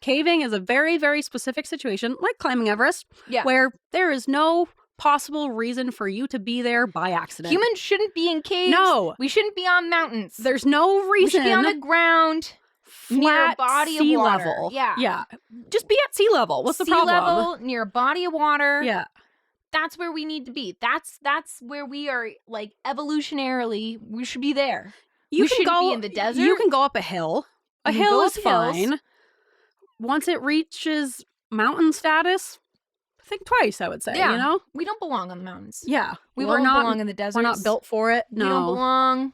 Caving is a very, very specific situation, like climbing Everest, Yeah. where there is no possible reason for you to be there by accident. Humans shouldn't be in caves. No. We shouldn't be on mountains. There's no reason. We should be on the ground. Near a Flat body sea of water. level. Yeah. Yeah. Just be at sea level. What's the problem? Sea level, near a body of water. Yeah. That's where we need to be. That's where we are, like, evolutionarily, we should be there. We shouldn't be in the desert. You can go up a hill. A You can hill go is up hills. fine. Once it reaches mountain status, think twice, I would say, Yeah. you know? We don't belong on the mountains. Yeah. We We're don't not belong in the deserts. We're not built for it. No. We don't belong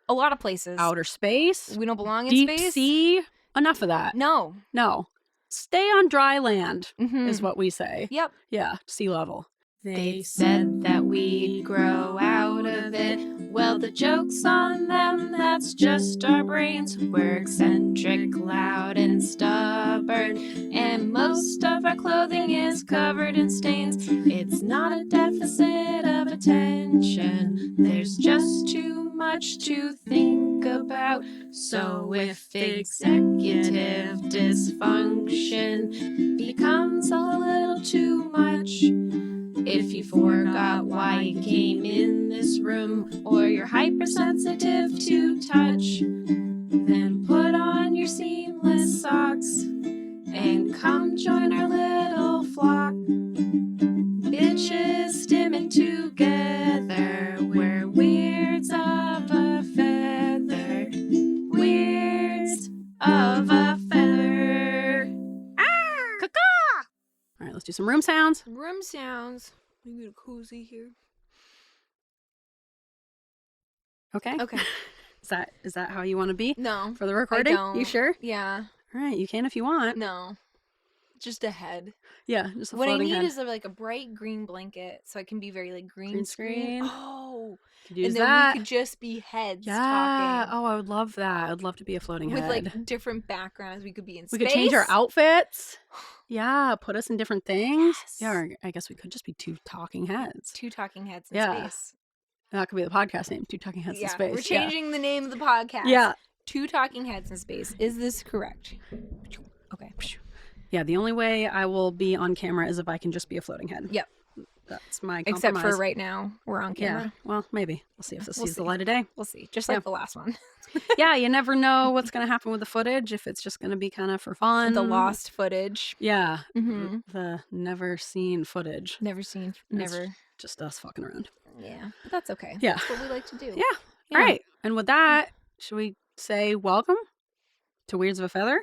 a lot of places. Outer space. We don't belong in Deep space. sea. Enough of that. No. No. Stay on dry land Mhm. is what we say. Yep. Yeah. Sea level. They said that we'd grow out of it. Well, the joke's on them, that's just our brains. We're eccentric, loud, and stubborn. And most of our clothing is covered in stains. It's not a deficit of attention. There's just too much to think about. So if executive dysfunction becomes a little too much, if you forgot why you came in this room, or you're hypersensitive to touch, then put on your seamless socks and come join our little flock. Bitches stimming together, we're weirds of a feather. Weirds of a feather. All right, let's do some room sounds. Room sounds. We get a cozy here. Okay. Okay. Is that how you want to be No. for the recording? don't. You sure? Yeah. All right, you can if you want. No. Just a head. Yeah, just a What I floating need head. is like a bright green blanket, so I can be very like green Green screen. Oh. Could use And then that. we could just be heads Yeah. talking. Oh, I would love that. I'd love to be a floating With head. like different backgrounds. We could be in we space. could change our outfits. Yeah, put us in different things. Yes. Yeah, or I guess we could just be two talking heads. Two talking heads in Yeah. space. That could be the podcast name, Two Talking Heads in Space. We're changing the name of the podcast. Yeah. Two talking heads in space. Is this correct? Okay. Yeah, the only way I will be on camera is if I can just be a floating head. Yep. That's my compromise. Except for right now, we're on camera. Yeah, well, maybe. We'll see if this We'll sees the see. light of day. We'll see. Just Yeah. like the last one. Yeah, you never know what's going to happen with the footage, if it's just going to be kind of for fun. The lost footage. Yeah, Mm-hmm. the never seen footage. Never seen. It's Never. Just us fucking around. Yeah. But that's okay. Yeah. That's what we like to do. Yeah. All right. And with that, should we say welcome to Weirds of a Feather,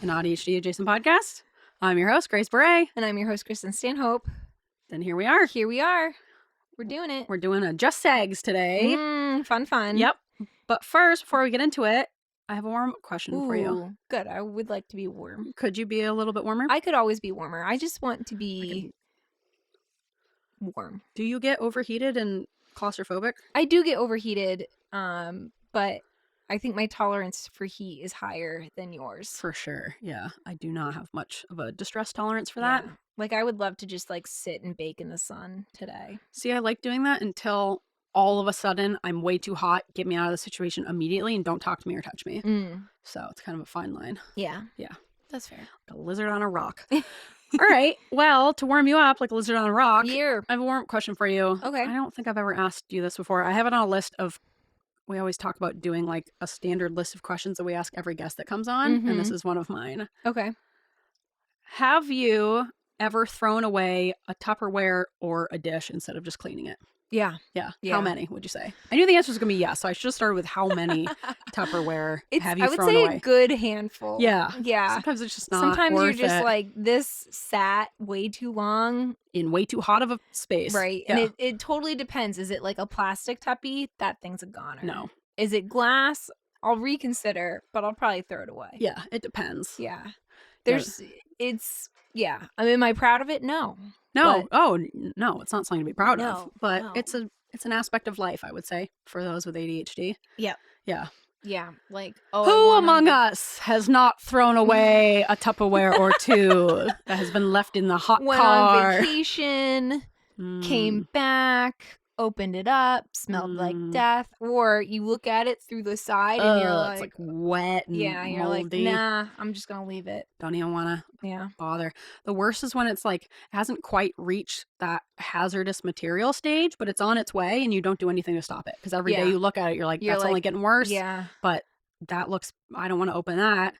an AuDHD-Adjacent podcast? I'm your host, Grace Beret. And I'm your host, Kristen Stanhope. And here we are. Here we are. We're doing it. We're doing a Just Sags today. Fun. Yep. But first, before we get into it, I have a warm question for you. Ooh, good. I would like to be warm. Could you be a little bit warmer? I could always be warmer. I just want to be warm. Do you get overheated and claustrophobic? I do get overheated, but I think my tolerance for heat is higher than yours. For sure. Yeah. I do not have much of a distress tolerance for that. Yeah. Like, I would love to just, like, sit and bake in the sun today. See, I like doing that until all of a sudden I'm way too hot. Get me out of the situation immediately and don't talk to me or touch me. So it's kind of a fine line. Yeah. Yeah. That's fair. Like a lizard on a rock. All right. Well, to warm you up like a lizard on a rock, Here. I have a warm question for you. Okay. I don't think I've ever asked you this before. I have it on a list of, we always talk about doing like a standard list of questions that we ask every guest that comes on. And this is one of mine. Okay. Have you ever thrown away a Tupperware or a dish instead of just cleaning it? Yeah. Yeah. Yeah. How many would you say? I knew the answer was going to be yes. So I should have started with how many Tupperware have you I would thrown say away? a good handful. Yeah. Yeah. Sometimes it's just not Sometimes you're worth just it. like, this sat way too long. In way too hot of a space. Right. Yeah. And it totally depends. Is it like a plastic tuppy? That thing's a goner. No. Is it glass? I'll reconsider, but I'll probably throw it away. Yeah. It depends. Yeah. Am I proud of it? No. No. But- No. It's not something to be proud of. No, But no. it's an aspect of life, I would say, for those with ADHD. Yep. Yeah. Yeah. Like, oh. Who among us has not thrown away a Tupperware or two that has been left in the hot went car? on vacation, Mm. came back, opened it up, smelled like death, or you look at it through the side and you're like, it's like wet and you're like, moldy. nah, I'm just gonna leave it. Don't even want to bother. The worst is when it's like, it hasn't quite reached that hazardous material stage, but it's on its way and you don't do anything to stop it. Because every day you look at it, you're like, that's only getting worse. Yeah. But that looks, I don't want to open that.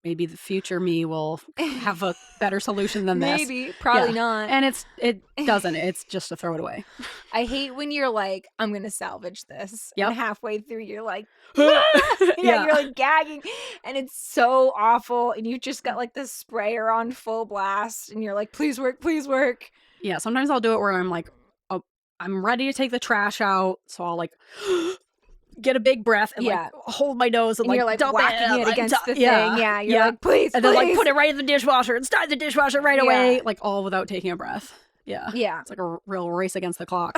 Maybe the future me will have a better solution than this. Maybe. Probably not. And it doesn't. It's just to throw it away. I hate when you're like, I'm going to salvage this. Yep. And halfway through, you're like, you're like gagging. And it's so awful. And you just got like the sprayer on full blast. And you're like, please work, please work. Yeah. Sometimes I'll do it where I'm like, oh, I'm ready to take the trash out. So I'll like... get a big breath and like hold my nose and like you're like dump whacking it against the thing. Yeah, you're like, please, and then like put it right in the dishwasher and start the dishwasher right away, like all without taking a breath. Yeah, it's like a real race against the clock.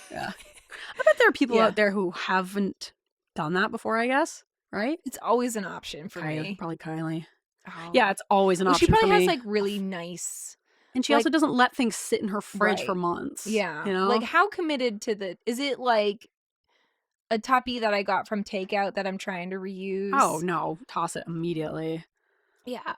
Yeah, I bet there are people out there who haven't done that before. I guess, right? It's always an option for me. Probably Kylie. Oh. Yeah, it's always an option. She probably for has me. like really nice. And she also doesn't let things sit in her fridge for months. Yeah, you know, like how committed to the? Is it like a tuppy that I got from takeout that I'm trying to reuse? Oh no, toss it immediately. Yeah.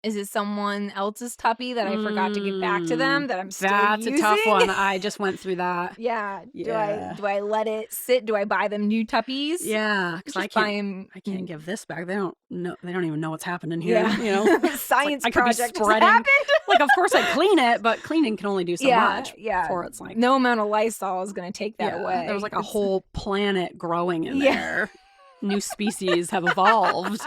Is it someone else's tuppy that I forgot to get back to them that I'm still using? That's a tough one. I just went through that. Yeah. Do I let it sit? Do I buy them new tuppies? Yeah, because I can't give this back. They don't know. They don't even know what's happening here. Yeah. You know, science like, project just happened. Like, of course, I clean it, but cleaning can only do so much. Yeah. Before it's like no amount of Lysol is going to take that away. There was like a whole planet growing in there. New species have evolved.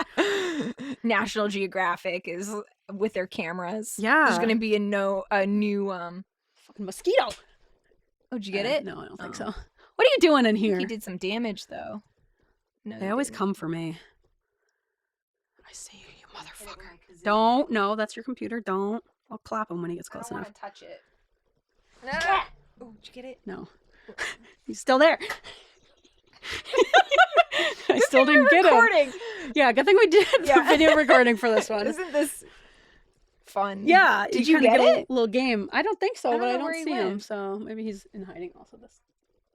National Geographic is with their cameras. Yeah, there's going to be a new fucking mosquito. Oh, did you get it? No, I don't think so. What are you doing in here? He did some damage though. No, they always come for me. I see you, you motherfucker. Don't. No, that's your computer. Don't. I'll clap him when he gets close enough. I don't want to touch it. No. Oh, did you get it? No. He's still there. I still didn't get him. Yeah, good thing we did the video recording for this one. Isn't this fun? Yeah. Did you get it? A little game. I don't think so, but I don't see him. Went. So maybe he's in hiding. Also, this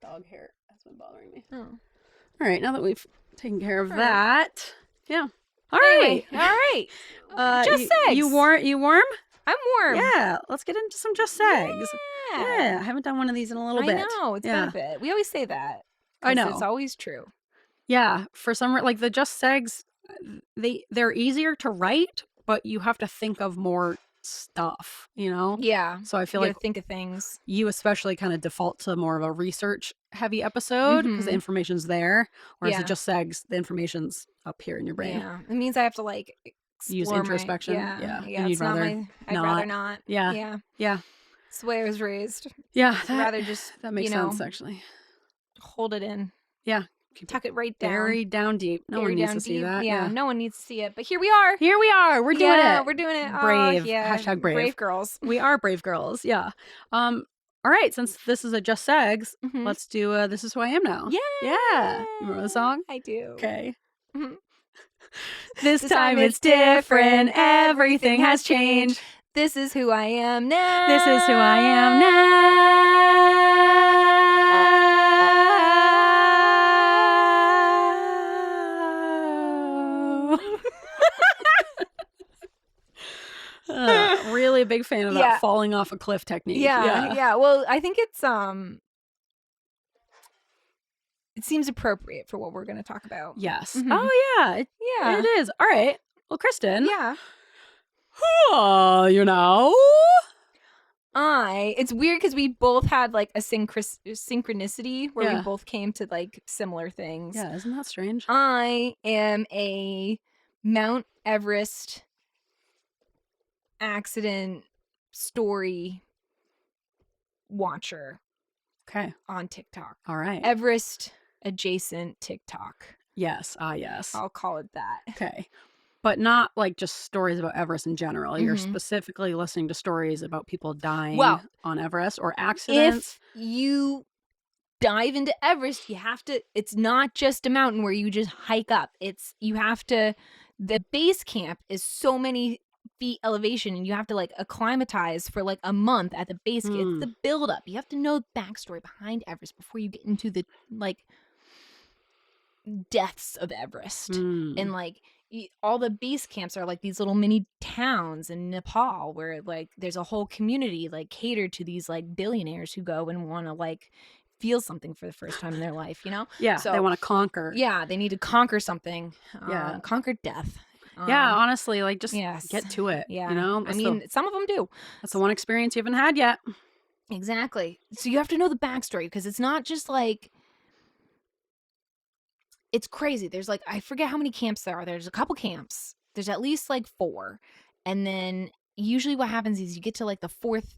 dog hair has been bothering me. Oh. All right. Now that we've taken care of that. Yeah. All right. Just segs. You warm? I'm warm. Yeah. Let's get into some just segs. Yeah. I haven't done one of these in a little bit. I know. It's been a bit. We always say that. I know. It's always true. Yeah. For some like the just segs, they're easier to write, but you have to think of more stuff, you know? Yeah. So I feel you like think of things. You especially kind of default to more of a research heavy episode because the information's there. Whereas the just segs, the information's up here in your brain. Yeah. It means I have to like use introspection. Yeah. And you'd rather I'd rather not. Yeah. It's the way I was raised. Yeah. I'd rather just that makes sense actually. Hold it in. Yeah. Tuck it right down. Buried down deep. No one needs to see that. Yeah, no one needs to see it. But here we are. We're doing it. We're doing it. Brave. Oh, yeah. Hashtag brave. Brave girls. We are brave girls. Yeah. All right. Since this is a just segs, let's do This Is Who I Am Now. Yeah. You remember the song? I do. Okay. This time it's different. Everything has changed. This is who I am now. This is who I am now. Really a big fan of that falling off a cliff technique. Yeah. Well, I think it's it seems appropriate for what we're going to talk about. Yes. Oh yeah. It is. All right. Well, Kristen. Yeah. You know. It's weird because we both had like a synchronicity where we both came to like similar things. Yeah, isn't that strange? I am a Mount Everest accident story watcher. Okay. On TikTok. All right. Everest-Adjacent TikTok. Yes. Yes. I'll call it that. Okay. But not like just stories about Everest in general. You're specifically listening to stories about people dying on Everest or accidents. If you dive into Everest, you have to, it's not just a mountain where you just hike up. The base camp is so many feet elevation, and you have to like acclimatize for like a month at the base. It's the buildup. You have to know the backstory behind Everest before you get into the like depths of Everest. And like all the base camps are like these little mini towns in Nepal where like there's a whole community like catered to these like billionaires who go and want to like feel something for the first time in their life, you know? Yeah, so they want to conquer. Yeah, they need to conquer something. Conquer death. Yeah, honestly, like just get to it. Yeah, you know. I mean, some of them do. That's the one experience you haven't had yet. Exactly. So you have to know the backstory because it's not just like. It's crazy. There's like, I forget how many camps there are. There's a couple camps. There's at least like 4. And then usually what happens is you get to like the 4th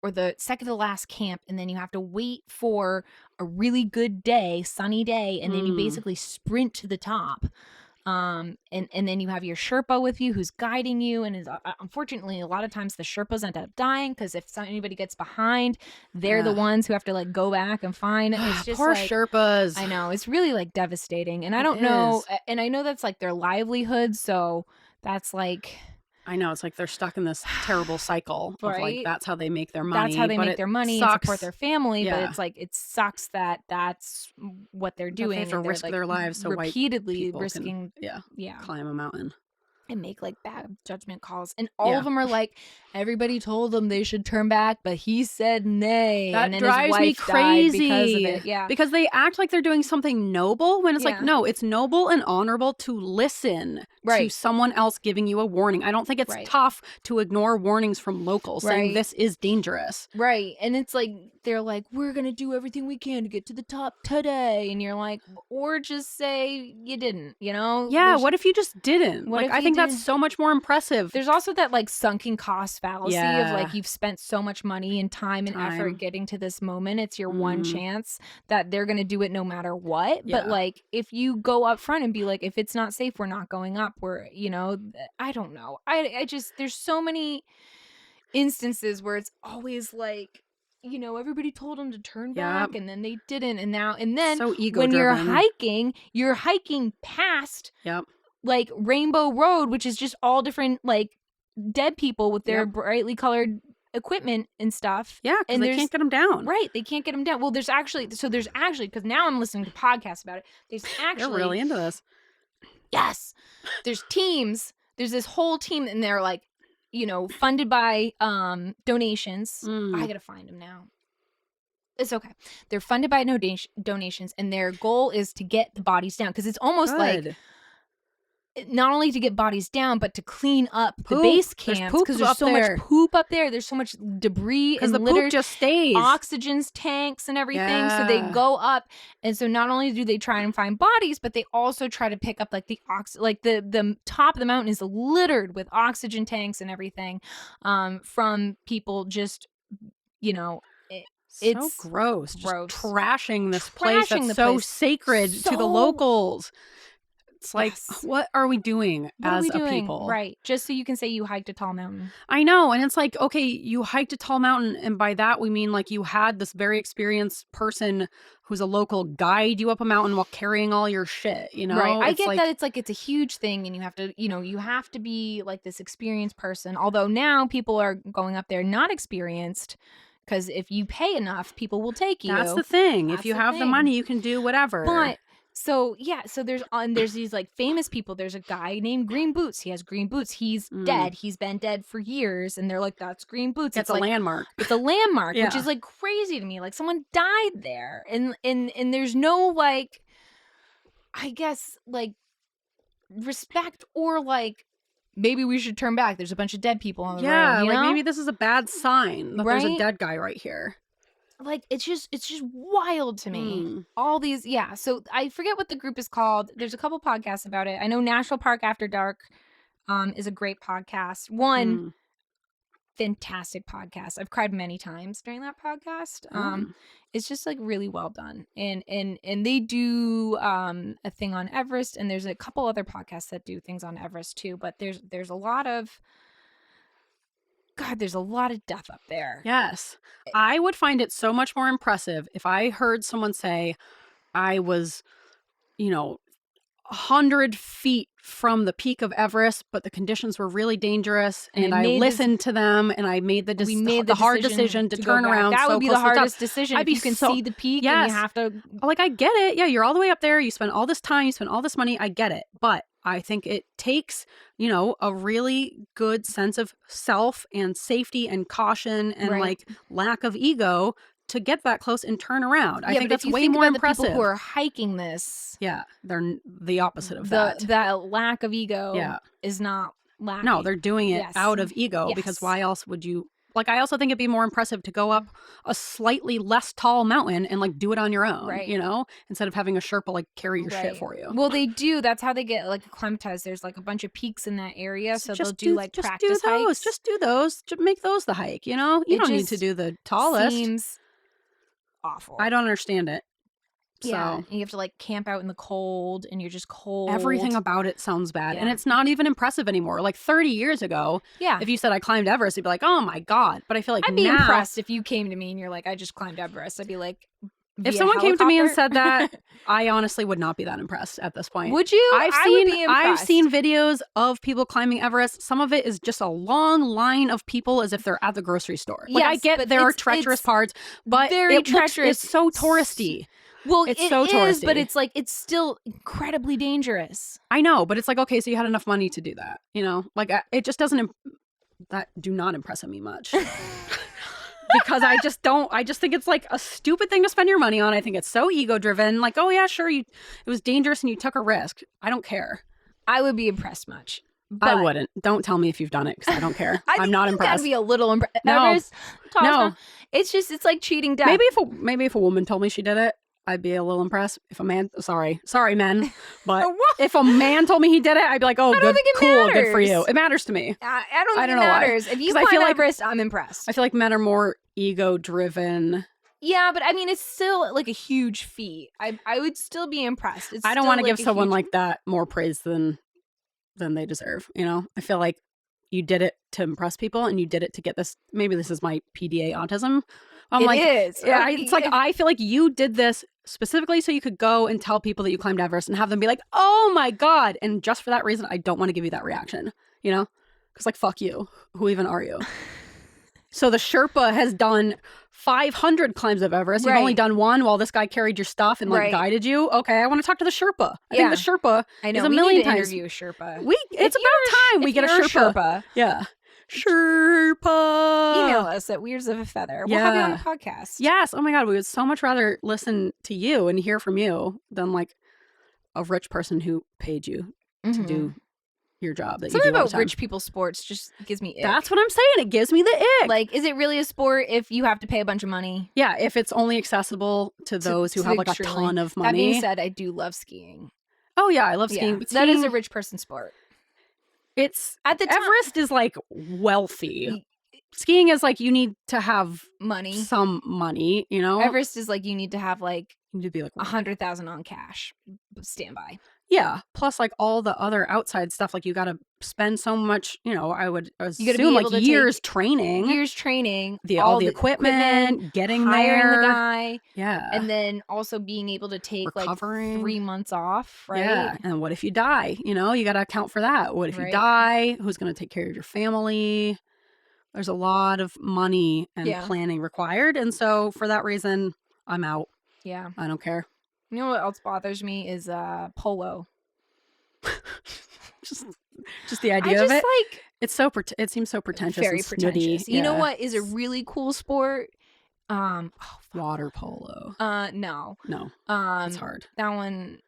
or the second to last camp, and then you have to wait for a really good day, sunny day, and then you basically sprint to the top. And then you have your Sherpa with you who's guiding you, and is unfortunately a lot of times the Sherpas end up dying because if anybody gets behind, they're the ones who have to like go back and find. It's just poor like, Sherpas. I know, it's really like devastating, and I don't know, and I know that's like their livelihood, so that's like. I know, it's like they're stuck in this terrible cycle of like that's how they make their money. That's how they make their money and support their family. Yeah. But it's like it sucks that that's what they're doing. They have to risk like their lives so repeatedly white risking can, climb a mountain and make like bad judgment calls. And all of them are like, everybody told them they should turn back, but he said nay. That and then drives his wife me crazy because of it. Yeah. Because they act like they're doing something noble when it's like, no, it's noble and honorable to listen to someone else giving you a warning. I don't think it's tough to ignore warnings from locals saying this is dangerous. Right. And it's like, they're like, we're going to do everything we can to get to the top today. And you're like, or just say you didn't, you know? Yeah. What if you just didn't? Like, I think that's so much more impressive. There's also that like sunken cost fallacy of like, you've spent so much money and time and effort getting to this moment. It's your one chance that they're going to do it no matter what. Yeah. But like, if you go up front and be like, if it's not safe, we're not going up. We're, you know, I don't know. I just, there's so many instances where it's always like, you know, everybody told them to turn back and then they didn't. And then so when you're hiking past like Rainbow Road, which is just all different like dead people with their brightly colored equipment and stuff. Yeah, because they can't get them down. Right, they can't get them down. Well, there's actually, because now I'm listening to podcasts about it. There's actually. They're really into this. Yes. There's teams. There's this whole team, and they're like, you know, funded by donations. I gotta find them now. It's okay. They're funded by donations, and their goal is to get the bodies down because it's almost like not only to get bodies down, but to clean up the base camps because there's so much poop up there. There's so much debris and the litter. Poop just stays. Oxygen tanks and everything. So they go up, and so not only do they try and find bodies, but they also try to pick up like the the top of the mountain is littered with oxygen tanks and everything from people just, you know. It's so gross. Just trashing this place that's so sacred to the locals. It's like, what are we doing as a people? Right. Just so you can say you hiked a tall mountain. I know. And it's like, okay, you hiked a tall mountain. And by that, we mean like you had this very experienced person who's a local guide you up a mountain while carrying all your shit, you know? Right. I get that it's a huge thing and you have to, you know, you have to be like this experienced person. Although now people are going up there not experienced. Because if you pay enough, people will take you. That's the thing. If you have the money, you can do whatever. But so there's these like famous people. There's a guy named Green Boots. He has green boots. He's dead. He's been dead for years, and they're like, "That's Green Boots." It's a like, landmark. It's a landmark, which is like crazy to me. Like someone died there, and there's no like, I guess like respect or like. Maybe we should turn back. There's a bunch of dead people on the road. Yeah, like maybe this is a bad sign that there's a dead guy right here. Like it's just wild to me. All these, so I forget what the group is called. There's a couple podcasts about it. I know National Park After Dark is a great podcast. One fantastic podcast. I've cried many times during that podcast. It's just like really well done. And they do a thing on Everest, and there's a couple other podcasts that do things on Everest too, but there's a lot of there's a lot of death up there. Yes. I would find it so much more impressive if I heard someone say I was, you know, 100 feet from the peak of Everest, but the conditions were really dangerous, and I listened to them, and I made the hard decision to turn around. That would be the hardest decision. If you can see the peak and you have to... Like, I get it. Yeah, you're all the way up there. You spend all this time. You spend all this money. I get it. But I think it takes, a really good sense of self and safety and caution and, like, lack of ego to get that close and turn around. I think that's way more impressive. The people who are hiking this, they're the opposite of that. That lack of ego is not lacking. No, they're doing it out of ego because why else would you? Like, I also think it'd be more impressive to go up a slightly less tall mountain and, like, do it on your own, instead of having a Sherpa, like, carry your shit for you. Well, they do. That's how they get, like, acclimatized. There's, like, a bunch of peaks in that area, so they'll do, like, practice hikes. Just do those. Just make those the hike, You don't need to do the tallest. Seems awful. I don't understand it. Yeah, So and you have to, like, camp out in the cold, and you're just cold. Everything about it sounds bad, and it's not even impressive anymore. Like 30 years ago, if you said I climbed Everest, you'd be like, "Oh my god!" But I feel like I'd be impressed if you came to me and you're like, "I just climbed Everest." I'd be like, if someone came to me and said that, I honestly would not be that impressed at this point. Would you? I've seen videos of people climbing Everest. Some of it is just a long line of people as if they're at the grocery store. Like, I get there are treacherous parts, but it's so touristy. Well, it's so touristy, but it's like it's still incredibly dangerous. I know, but it's like, okay, so you had enough money to do that, Like, it just doesn't. That do not impress me much. Because I just think it's like a stupid thing to spend your money on. I think it's so ego driven. Like, oh yeah, sure, it was dangerous and you took a risk. I don't care. I would be impressed much. But I wouldn't. Don't tell me if you've done it because I don't care. I'm not impressed. Gotta be a little impressed. No. It's like cheating death. Maybe if a woman told me she did it, I'd be a little impressed. If a man, sorry men, but if a man told me he did it, I'd be like, oh, good, cool, good for you. It matters to me. I don't think it matters. If you climb Everest, I'm impressed. I feel like men are more ego driven. Yeah, but I mean, it's still like a huge feat. I would still be impressed. I don't want to give someone like that more praise than they deserve. I feel like you did it to impress people, and you did it to get this. Maybe this is my PDA autism. It's like I feel like you did this specifically so you could go and tell people that you climbed Everest and have them be like, "Oh my god!" And just for that reason, I don't want to give you that reaction. Because like, fuck you. Who even are you? So the Sherpa has done 500 climbs of Everest. You've only done one while this guy carried your stuff and like guided you. Okay, I want to talk to the Sherpa. I think the Sherpa is a million times. Interview a Sherpa. It's about time we get a Sherpa. Yeah. Sherpa. Email us at Weirds of a Feather. We'll have you on a podcast. Yes. Oh my god, we would so much rather listen to you and hear from you than like a rich person who paid you to do your job. Something about rich people sports just gives me ick. That's what I'm saying. It gives me the ick. Like, is it really a sport if you have to pay a bunch of money? Yeah, if it's only accessible to those who have like a ton of money. That being said, I do love skiing. Oh yeah, I love skiing. But that is a rich person sport. It's at the time, Everest is like wealthy. Skiing is like you need to have some money, Everest is like you need to have like you need to be like 100,000 on cash standby. Yeah, plus like all the other outside stuff, like you got to spend so much. I would assume like years training, all the equipment, getting hiring there, the guy, and then also being able to take recovering. Like 3 months off, right? Yeah, and what if you die? You got to account for that. What if you die? Who's going to take care of your family? There's a lot of money and planning required, and so for that reason, I'm out. Yeah, I don't care. You know what else bothers me is polo. just the idea of it. Like, it's so it seems so pretentious. Very and pretentious. Snooty. You know what is a really cool sport? Water polo. No. It's hard. That one.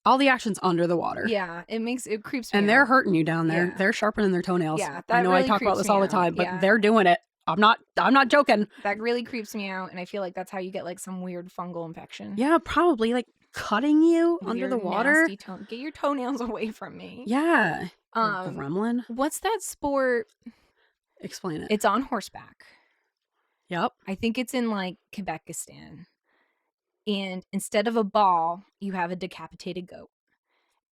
All the action's under the water. Yeah, it creeps me. And they're hurting you down there. Yeah. They're sharpening their toenails. Yeah, I know really I talk about this all the time, but they're doing it. I'm not joking. That really creeps me out, and I feel like that's how you get like some weird fungal infection. Yeah, probably like cutting you with under the water. Get your toenails away from me. Yeah. Gremlin. What's that sport? Explain it. It's on horseback. Yep. I think it's in like Quebecistan. And instead of a ball, you have a decapitated goat.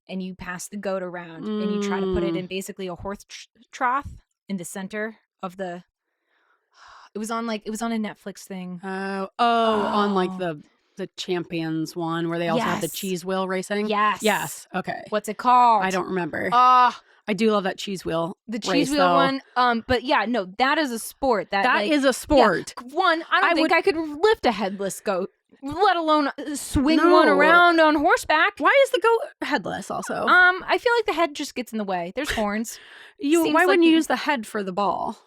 And you pass the goat around and you try to put it in basically a horse trough in the center of the... It was on a Netflix thing. On like the the champions one where they also have the cheese wheel racing? Yes. Okay. What's it called? I don't remember. I do love that cheese wheel. The cheese wheel one. But yeah, no, that is a sport. That is a sport. Yeah. One, I don't think I could lift a headless goat, let alone swing one around on horseback. Why is the goat headless also? I feel like the head just gets in the way. There's horns. Why wouldn't you use the head for the ball?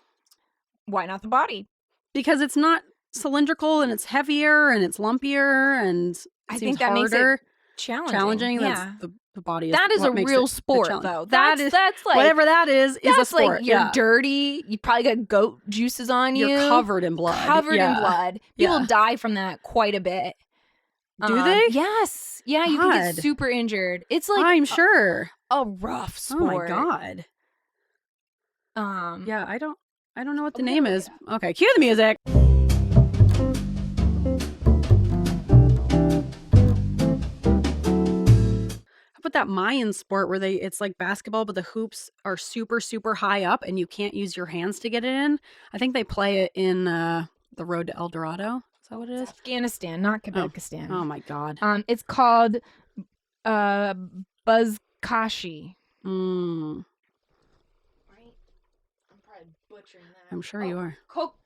Why not the body? Because it's not cylindrical and it's heavier and it's lumpier and I think that makes it challenging. Yeah. That's the body. That is a real sport, though. That's like whatever that is a sport. Like you're dirty. You probably got goat juices on you. You're covered in blood. In blood. People die from that quite a bit. Do they? Yes. Yeah, you can get super injured. It's like I'm sure a rough sport. Oh my god. Yeah, I don't know what the name is. Okay, cue the music. How about that Mayan sport where it's like basketball, but the hoops are super, super high up and you can't use your hands to get it in? I think they play it in The Road to El Dorado. Is that what it is? Afghanistan, not Kazakhstan. Oh my god. It's called Buzkashi. I'm sure you are.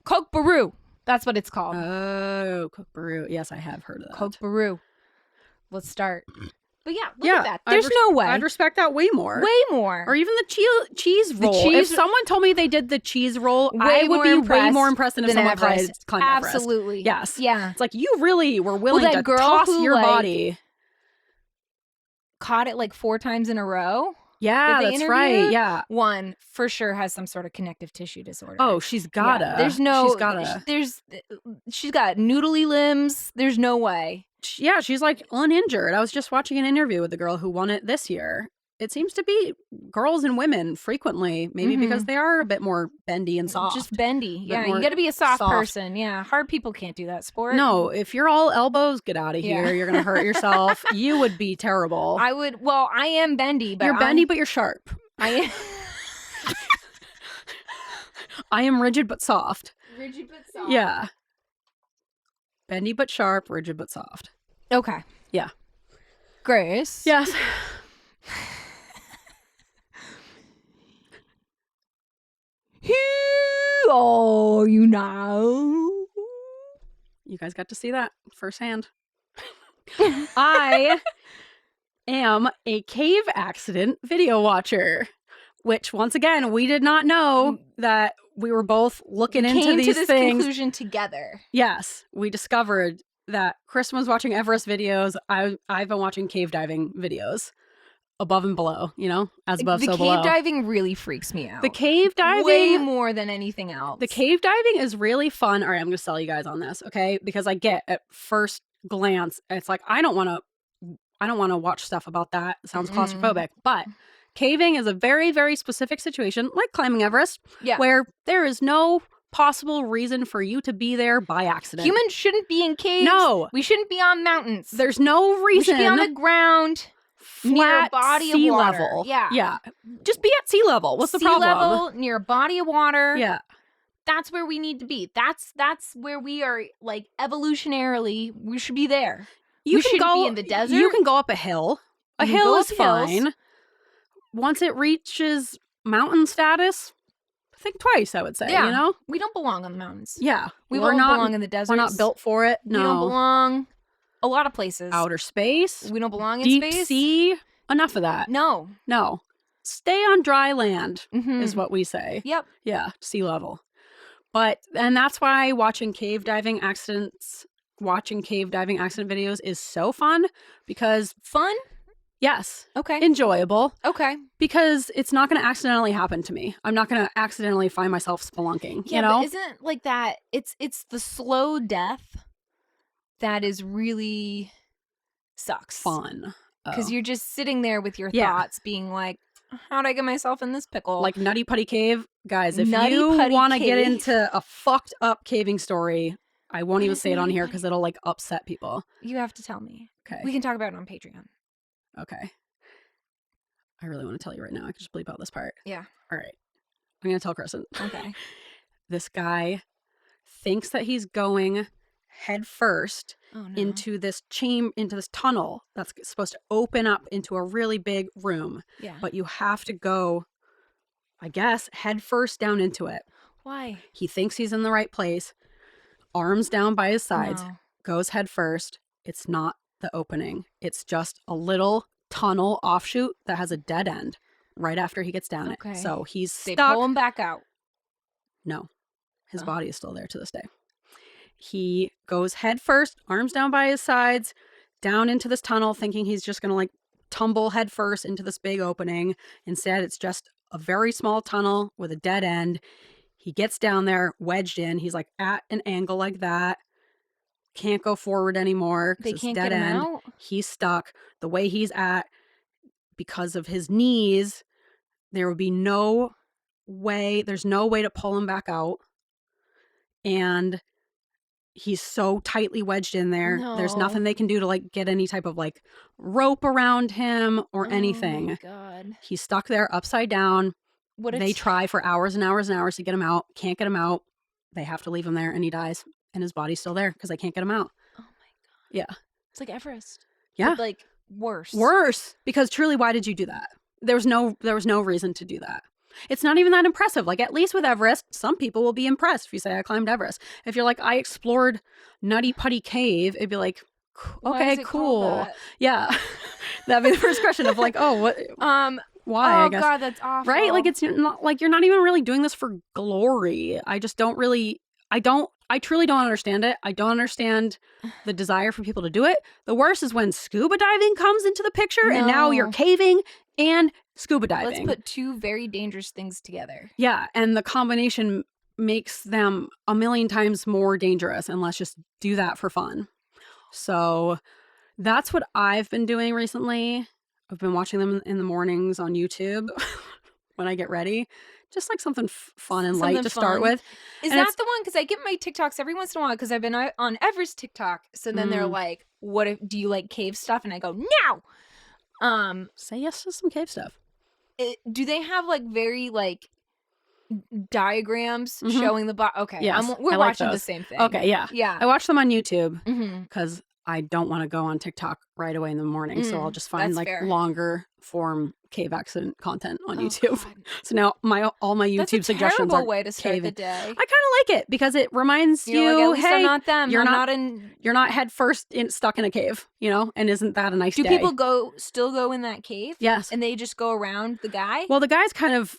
Kokbaru. That's what it's called. Oh, Kokbaru. Yes, I have heard of that. Kokbaru. Let's start. But yeah, look at that. There's no way. I'd respect that way more. Way more. Or even the cheese roll. If someone told me they did the cheese roll, I would be way more impressed than if someone climbed Everest. Absolutely. Yes. Yeah. It's like you really were willing to toss your body. Caught it like 4 times in a row. Yeah, that's right. Yeah. One for sure has some sort of connective tissue disorder. Oh, she's gotta. Yeah. She's got noodly limbs. There's no way. Yeah, she's like uninjured. I was just watching an interview with the girl who won it this year. It seems to be girls and women frequently, maybe because they are a bit more bendy and soft. Just bendy. Yeah, you got to be a soft person. Yeah, hard people can't do that sport. No, if you're all elbows, get out of here. You're going to hurt yourself. You would be terrible. Well, I am bendy, but you're bendy, but you're sharp. I am rigid, but soft. Rigid, but soft. Yeah. Bendy, but sharp, rigid, but soft. Okay. Yeah. Grace. Yes. Who are you now? You guys got to see that firsthand. I am a cave accident video watcher, which once again, we did not know that we were both looking into these this things. Conclusion together. Yes, we discovered that Kristen was watching Everest videos. I've been watching cave diving videos. Above and below, as above, so below. The cave diving really freaks me out. The cave diving... way more than anything else. The cave diving is really fun. All right, I'm going to sell you guys on this, okay? Because I get at first glance, it's like, I don't want to watch stuff about that. It sounds claustrophobic. But caving is a very, very specific situation, like climbing Everest, where there is no possible reason for you to be there by accident. Humans shouldn't be in caves. No. We shouldn't be on mountains. There's no reason. We should be on the ground. Flat near a body sea of water. level. Yeah. Just be at sea level. What's the problem? Sea level, near a body of water. Yeah. That's where we need to be. That's where we are, like, evolutionarily, we should be there. We shouldn't be in the desert. You can go up a hill. A hill is fine. Once it reaches mountain status, think twice, I would say, We don't belong on the mountains. Yeah. We don't belong in the desert. We're not built for it. No. We don't belong a lot of places. Outer space. We don't belong in deep space. Sea. Enough of that. No. Stay on dry land is what we say. Yep. Yeah, sea level. And that's why watching cave diving accident videos is so fun because... Fun? Yes. Okay. Enjoyable. Okay. Because it's not going to accidentally happen to me. I'm not going to accidentally find myself spelunking, but isn't like that, it's the slow death that is really sucks. Fun. Because you're just sitting there with your thoughts being like, how'd I get myself in this pickle? Like Nutty Putty Cave. Guys, if you want to get into a fucked up caving story, I won't even say it on here because it'll like upset people. You have to tell me. Okay. We can talk about it on Patreon. Okay. I really want to tell you right now. I can just bleep out this part. Yeah. All right. I'm going to tell Kristen. Okay. This guy thinks that he's going head first into this tunnel that's supposed to open up into a really big room. Yeah. But you have to go, I guess, head first down into it. Why? He thinks he's in the right place, arms down by his sides, goes head first. It's not the opening. It's just a little tunnel offshoot that has a dead end right after he gets down it. So he's stuck. They pull him back out. No. His body is still there to this day. He goes head first, arms down by his sides, down into this tunnel, thinking he's just going to like tumble head first into this big opening. Instead, it's just a very small tunnel with a dead end. He gets down there, wedged in. He's like at an angle like that. Can't go forward anymore. They can't dead get him end. out? He's stuck. The way he's at, because of his knees, there would be no way. There's no way to pull him back out. And he's so tightly wedged in there. No. There's nothing they can do to like get any type of like rope around him or anything. Oh my God. He's stuck there upside down. They try for hours and hours and hours to get him out. Can't get him out. They have to leave him there and he dies. And his body's still there because they can't get him out. Oh my God. Yeah. It's like Everest. Yeah. But like worse. Worse. Because truly, why did you do that? There was no reason to do that. It's not even that impressive. Like, at least with Everest, some people will be impressed if you say I climbed Everest. If you're like, I explored Nutty Putty Cave, it'd be like, okay, cool. Yeah. That'd be the first question of like, oh, what? Why? Oh I guess. God, that's awful. Right? Like, it's not like you're not even really doing this for glory. I just don't really. I truly don't understand it. I don't understand the desire for people to do it. The worst is when scuba diving comes into the picture and now you're caving and scuba diving. Let's put two very dangerous things together. Yeah. And the combination makes them a million times more dangerous. And let's just do that for fun. So that's what I've been doing recently. I've been watching them in the mornings on YouTube when I get ready. Just like something fun and light to start with. Is that the one? Because I get my TikToks every once in a while because I've been on Everest TikTok. So then they're like, "What if do you like cave stuff?" And I go, "No." Say yes to some cave stuff. Do they have like very like diagrams showing the Okay, yes, we're watching the same thing. Okay, yeah, yeah. I watch them on YouTube because I don't want to go on TikTok right away in the morning, so I'll just find like longer form cave accident content on YouTube. God. So now all my YouTube suggestions are way to start cave. the day. I kind of like it because it reminds you, like, hey, I'm not them. You're not head first stuck in a cave, and isn't that a nice day? Do people still go in that cave? Yes, and they just go around the guy. Well, the guy's kind of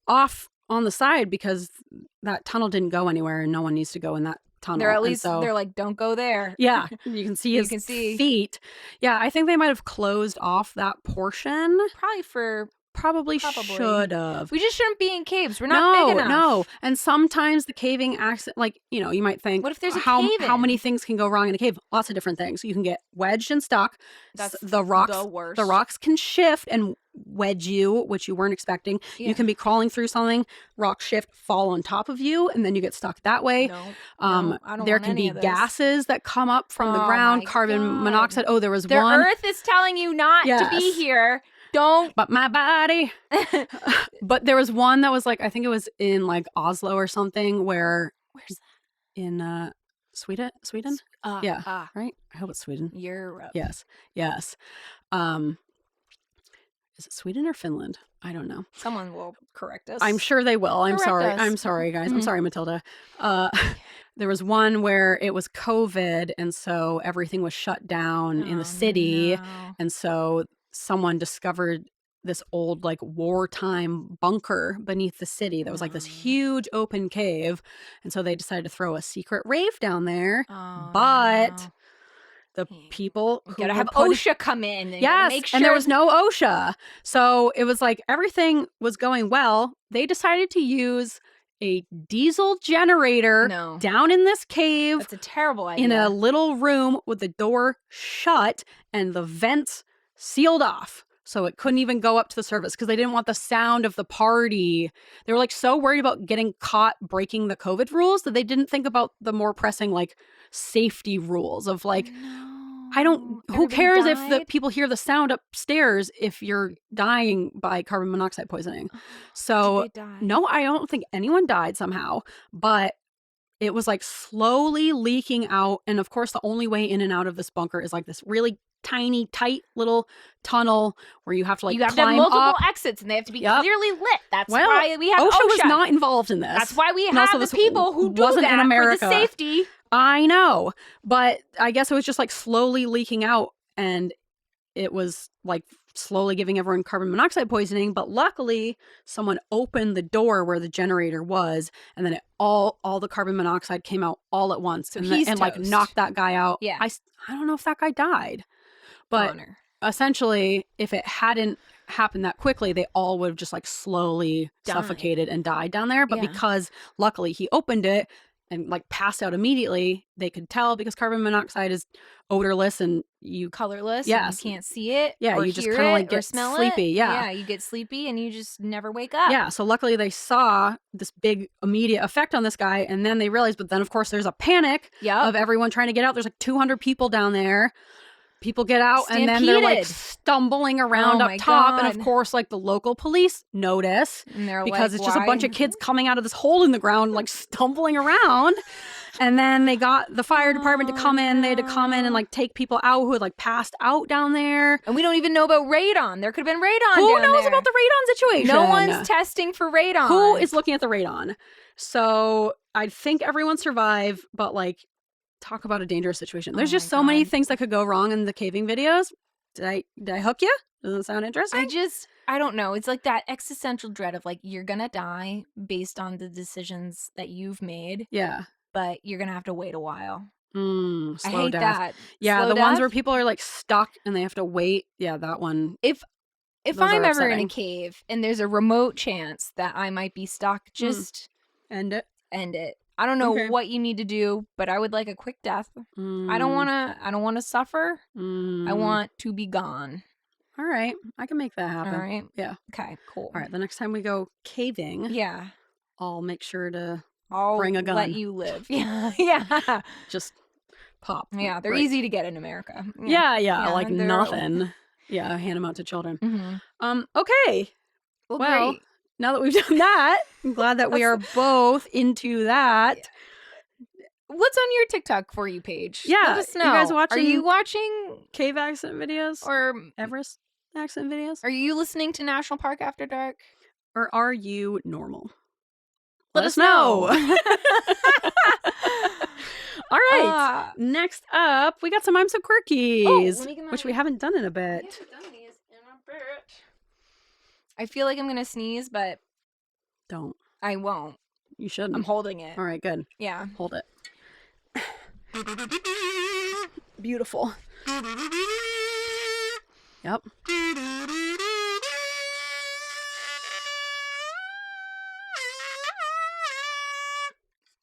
off on the side because that tunnel didn't go anywhere, and no one needs to go in that tunnel. They're at least they're like, don't go there. Yeah, you can see his feet. Yeah, I think they might have closed off that portion. Probably should have. We just shouldn't be in caves. We're not big enough. No, and sometimes the caving accident, like you might think, what if there's how many things can go wrong in a cave? Lots of different things. You can get wedged and stuck. That's the rocks. The worst. The rocks can shift and wedge you, which you weren't expecting. Yeah. You can be crawling through something, rock shift, fall on top of you, and then you get stuck that way. No, I don't there want can any be of this. Gases that come up from the ground, carbon monoxide. Oh, there was the one. The earth is telling you not to be here. Don't. But my body. But there was one that was like, I think it was in like Oslo or something where's that? In Sweden? Yeah. Right? I hope it's Sweden. Europe. Yes. Is it Sweden or Finland? I don't know. Someone will correct us. I'm sure they will. I'm sorry, guys. I'm sorry, Matilda. There was one where it was COVID, and so everything was shut down in the city. No. And so someone discovered this old like wartime bunker beneath the city that was like this huge open cave. And so they decided to throw a secret rave down there. But the people who gotta have OSHA come in. Yes, make sure. And there was no OSHA. So it was like everything was going well. They decided to use a diesel generator down in this cave. That's a terrible idea. In a little room with the door shut and the vents sealed off. So it couldn't even go up to the surface because they didn't want the sound of the party. They were like so worried about getting caught breaking the COVID rules that they didn't think about the more pressing like safety rules of like, who cares if the people hear the sound upstairs if you're dying by carbon monoxide poisoning? So did they die? No, I don't think anyone died somehow, but it was like slowly leaking out. And of course, the only way in and out of this bunker is like this really tiny, tight little tunnel where you have to you have climb to have multiple up. exits, and they have to be clearly lit. That's well, why we have OSHA. OSHA was not involved in this. That's why we have the people who do wasn't that in America. for the safety. I know, but I guess it was just like slowly leaking out, and it was like slowly giving everyone carbon monoxide poisoning. But luckily, someone opened the door where the generator was, and then all the carbon monoxide came out all at once, so and like knocked that guy out. Yeah, I don't know if that guy died, but essentially, if it hadn't happened that quickly, they all would have just like slowly suffocated and died down there. But because luckily he opened it and like passed out immediately, they could tell, because carbon monoxide is odorless and colorless. Yes, you can't see it. Yeah, or you just kind of like get smell sleepy. It. Yeah, you get sleepy and you just never wake up. Yeah, so luckily they saw this big immediate effect on this guy, and then they realized. But then of course there's a panic of everyone trying to get out. There's like 200 people down there. People get out and then they're like stumbling around up top. And of course, like the local police notice, and they're because it's just a bunch of kids coming out of this hole in the ground, like stumbling around. And then they got the fire department to come in. They had to come in and like take people out who had like passed out down there. And we don't even know about radon. There could have been radon. Who knows about the radon situation? No one's testing for radon. Who is looking at the radon? So I think everyone survived, but like, talk about a dangerous situation. There's just so many things that could go wrong in the caving videos. Did I hook you? Doesn't it sound interesting? I don't know. It's like that existential dread of like, you're gonna die based on the decisions that you've made. Yeah. But you're gonna have to wait a while. Slow I hate death. that. Yeah, slow the death? ones where people are like stuck and they have to wait. Yeah, that one. If I'm ever in a cave and there's a remote chance that I might be stuck, just end it. I don't know what you need to do, but I would like a quick death. I don't want to suffer. I want to be gone. All right. I can make that happen. All right. Yeah. Okay, cool. All right. The next time we go caving, I'll make sure to bring a gun. Let you live. Yeah. Just pop. Yeah. They're easy to get in America. Yeah. Like nothing. Yeah. Hand them out to children. Mm-hmm. Okay. Well, great. Now that we've done that, I'm glad that we are both into that. What's on your TikTok For You page? Yeah. Let us know. You guys watching? Are you watching cave accident videos? Or Everest accident videos? Are you listening to National Park After Dark? Or are you normal? Let us know. All right. Next up, we got some I'm So Quirkies, which we haven't done in a bit. I feel like I'm going to sneeze, but... Don't. I won't. You shouldn't. I'm holding it. All right, good. Yeah. Hold it. Beautiful. Yep.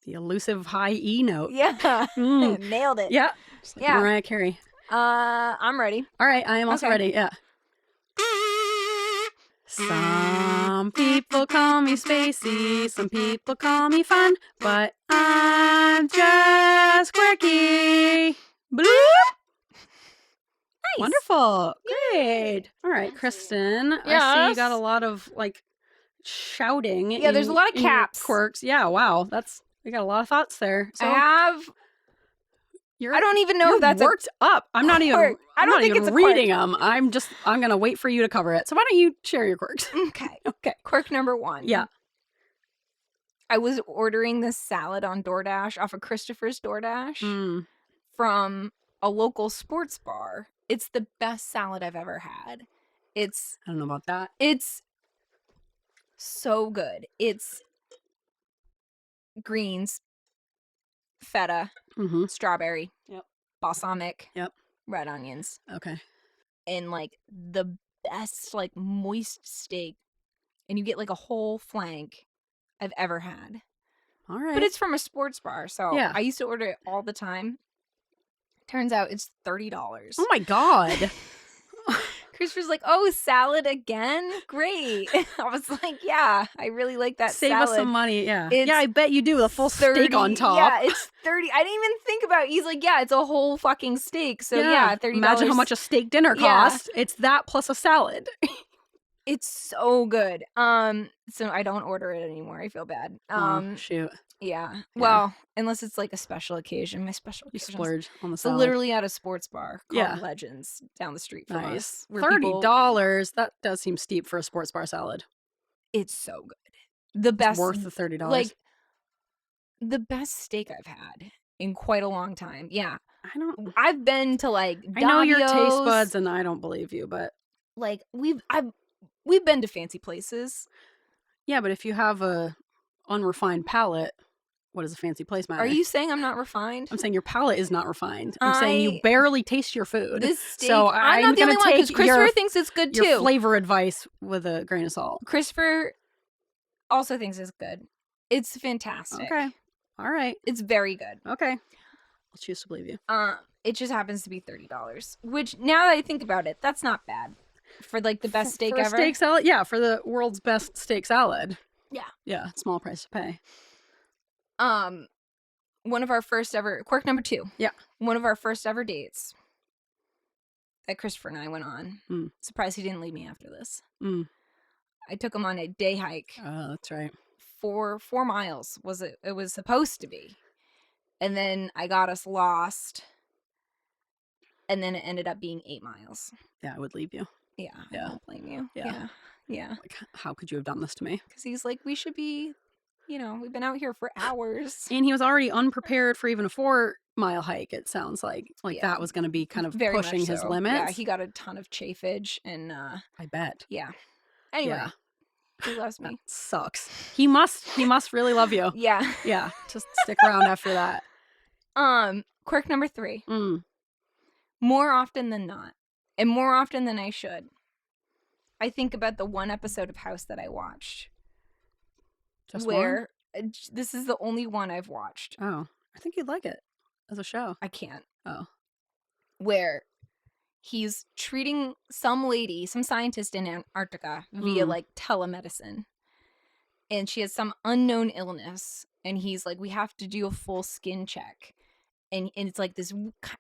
The elusive high E note. Yeah. Nailed it. Yeah. Just like Mariah Carey. I'm ready. All right, I am also ready. Yeah. Some people call me spacey, some people call me fun, but I'm just quirky. Bloop! Nice. Wonderful. Great. All right, Kristen. Yes. I see you got a lot of like shouting. Yeah, there's a lot of caps. Quirks. Yeah, wow. We got a lot of thoughts there. So I don't even know if that's worked up. I'm not even. I don't think it's reading them. I'm gonna wait for you to cover it. So why don't you share your quirks? Okay. Quirk number 1. Yeah. I was ordering this salad on DoorDash off of Christopher's DoorDash from a local sports bar. It's the best salad I've ever had. I don't know about that. It's so good. It's greens, feta, strawberry, balsamic, red onions. Okay. And like the best like moist steak. And you get like a whole flank I've ever had. All right. But it's from a sports bar, so I used to order it all the time. Turns out it's $30. Oh my God. Christopher's like, oh, salad again? Great. I was like, yeah, I really like that Save salad. us some money, yeah. Yeah, I bet you do. The full 30, steak on top. Yeah, it's 30. I didn't even think about it. He's like, yeah, it's a whole fucking steak. So yeah, $30. Imagine how much a steak dinner costs. It's that plus a salad. It's so good. So I don't order it anymore. I feel bad. Shoot. Yeah. Well, unless it's like a special occasion. My special occasion. You splurge on the So salad. literally at a sports bar called Legends down the street from us. $30. That does seem steep for a sports bar salad. It's so good. The best. It's worth the $30. Like the best steak I've had in quite a long time. Yeah. I've been to like Davio's. I know your taste buds and I don't believe you, but like we've been to fancy places. Yeah, but if you have a unrefined palate, what does a fancy place matter? Are you saying I'm not refined? I'm saying your palate is not refined. I'm saying you barely taste your food. This steak, so I'm not the only one because Christopher thinks it's good too. Your flavor advice with a grain of salt. Christopher also thinks it's good. It's fantastic. Okay. All right. It's very good. Okay. I'll choose to believe you. It just happens to be $30, which now that I think about it, that's not bad for like the best steak ever. Steak salad? Yeah, for the world's best steak salad. Yeah. Yeah, small price to pay. One of our first ever, quirk number 2. Yeah. One of our first ever dates that Christopher and I went on. Surprised he didn't leave me after this. I took him on a day hike. Oh, that's right. 4 miles it was supposed to be. And then I got us lost. And then it ended up being 8 miles. Yeah, I would leave you. Yeah. I don't blame you. Yeah. Like, how could you have done this to me? Because he's like, we should be, we've been out here for hours. And he was already unprepared for even a 4-mile hike, it sounds like. That was going to be kind of very pushing his limits. Yeah, he got a ton of chafage and I bet. Yeah. Anyway. Yeah. He loves me. That sucks. He must really love you. Yeah. Yeah. Just stick around after that. Quirk number 3. More often than not, and more often than I should, I think about the one episode of House that I watched. Just where one? This is the only one I've watched. Oh, I think you'd like it as a show. I can't. Oh. Where he's treating some scientist in Antarctica via like telemedicine. And she has some unknown illness. And he's like, we have to do a full skin check. And it's like this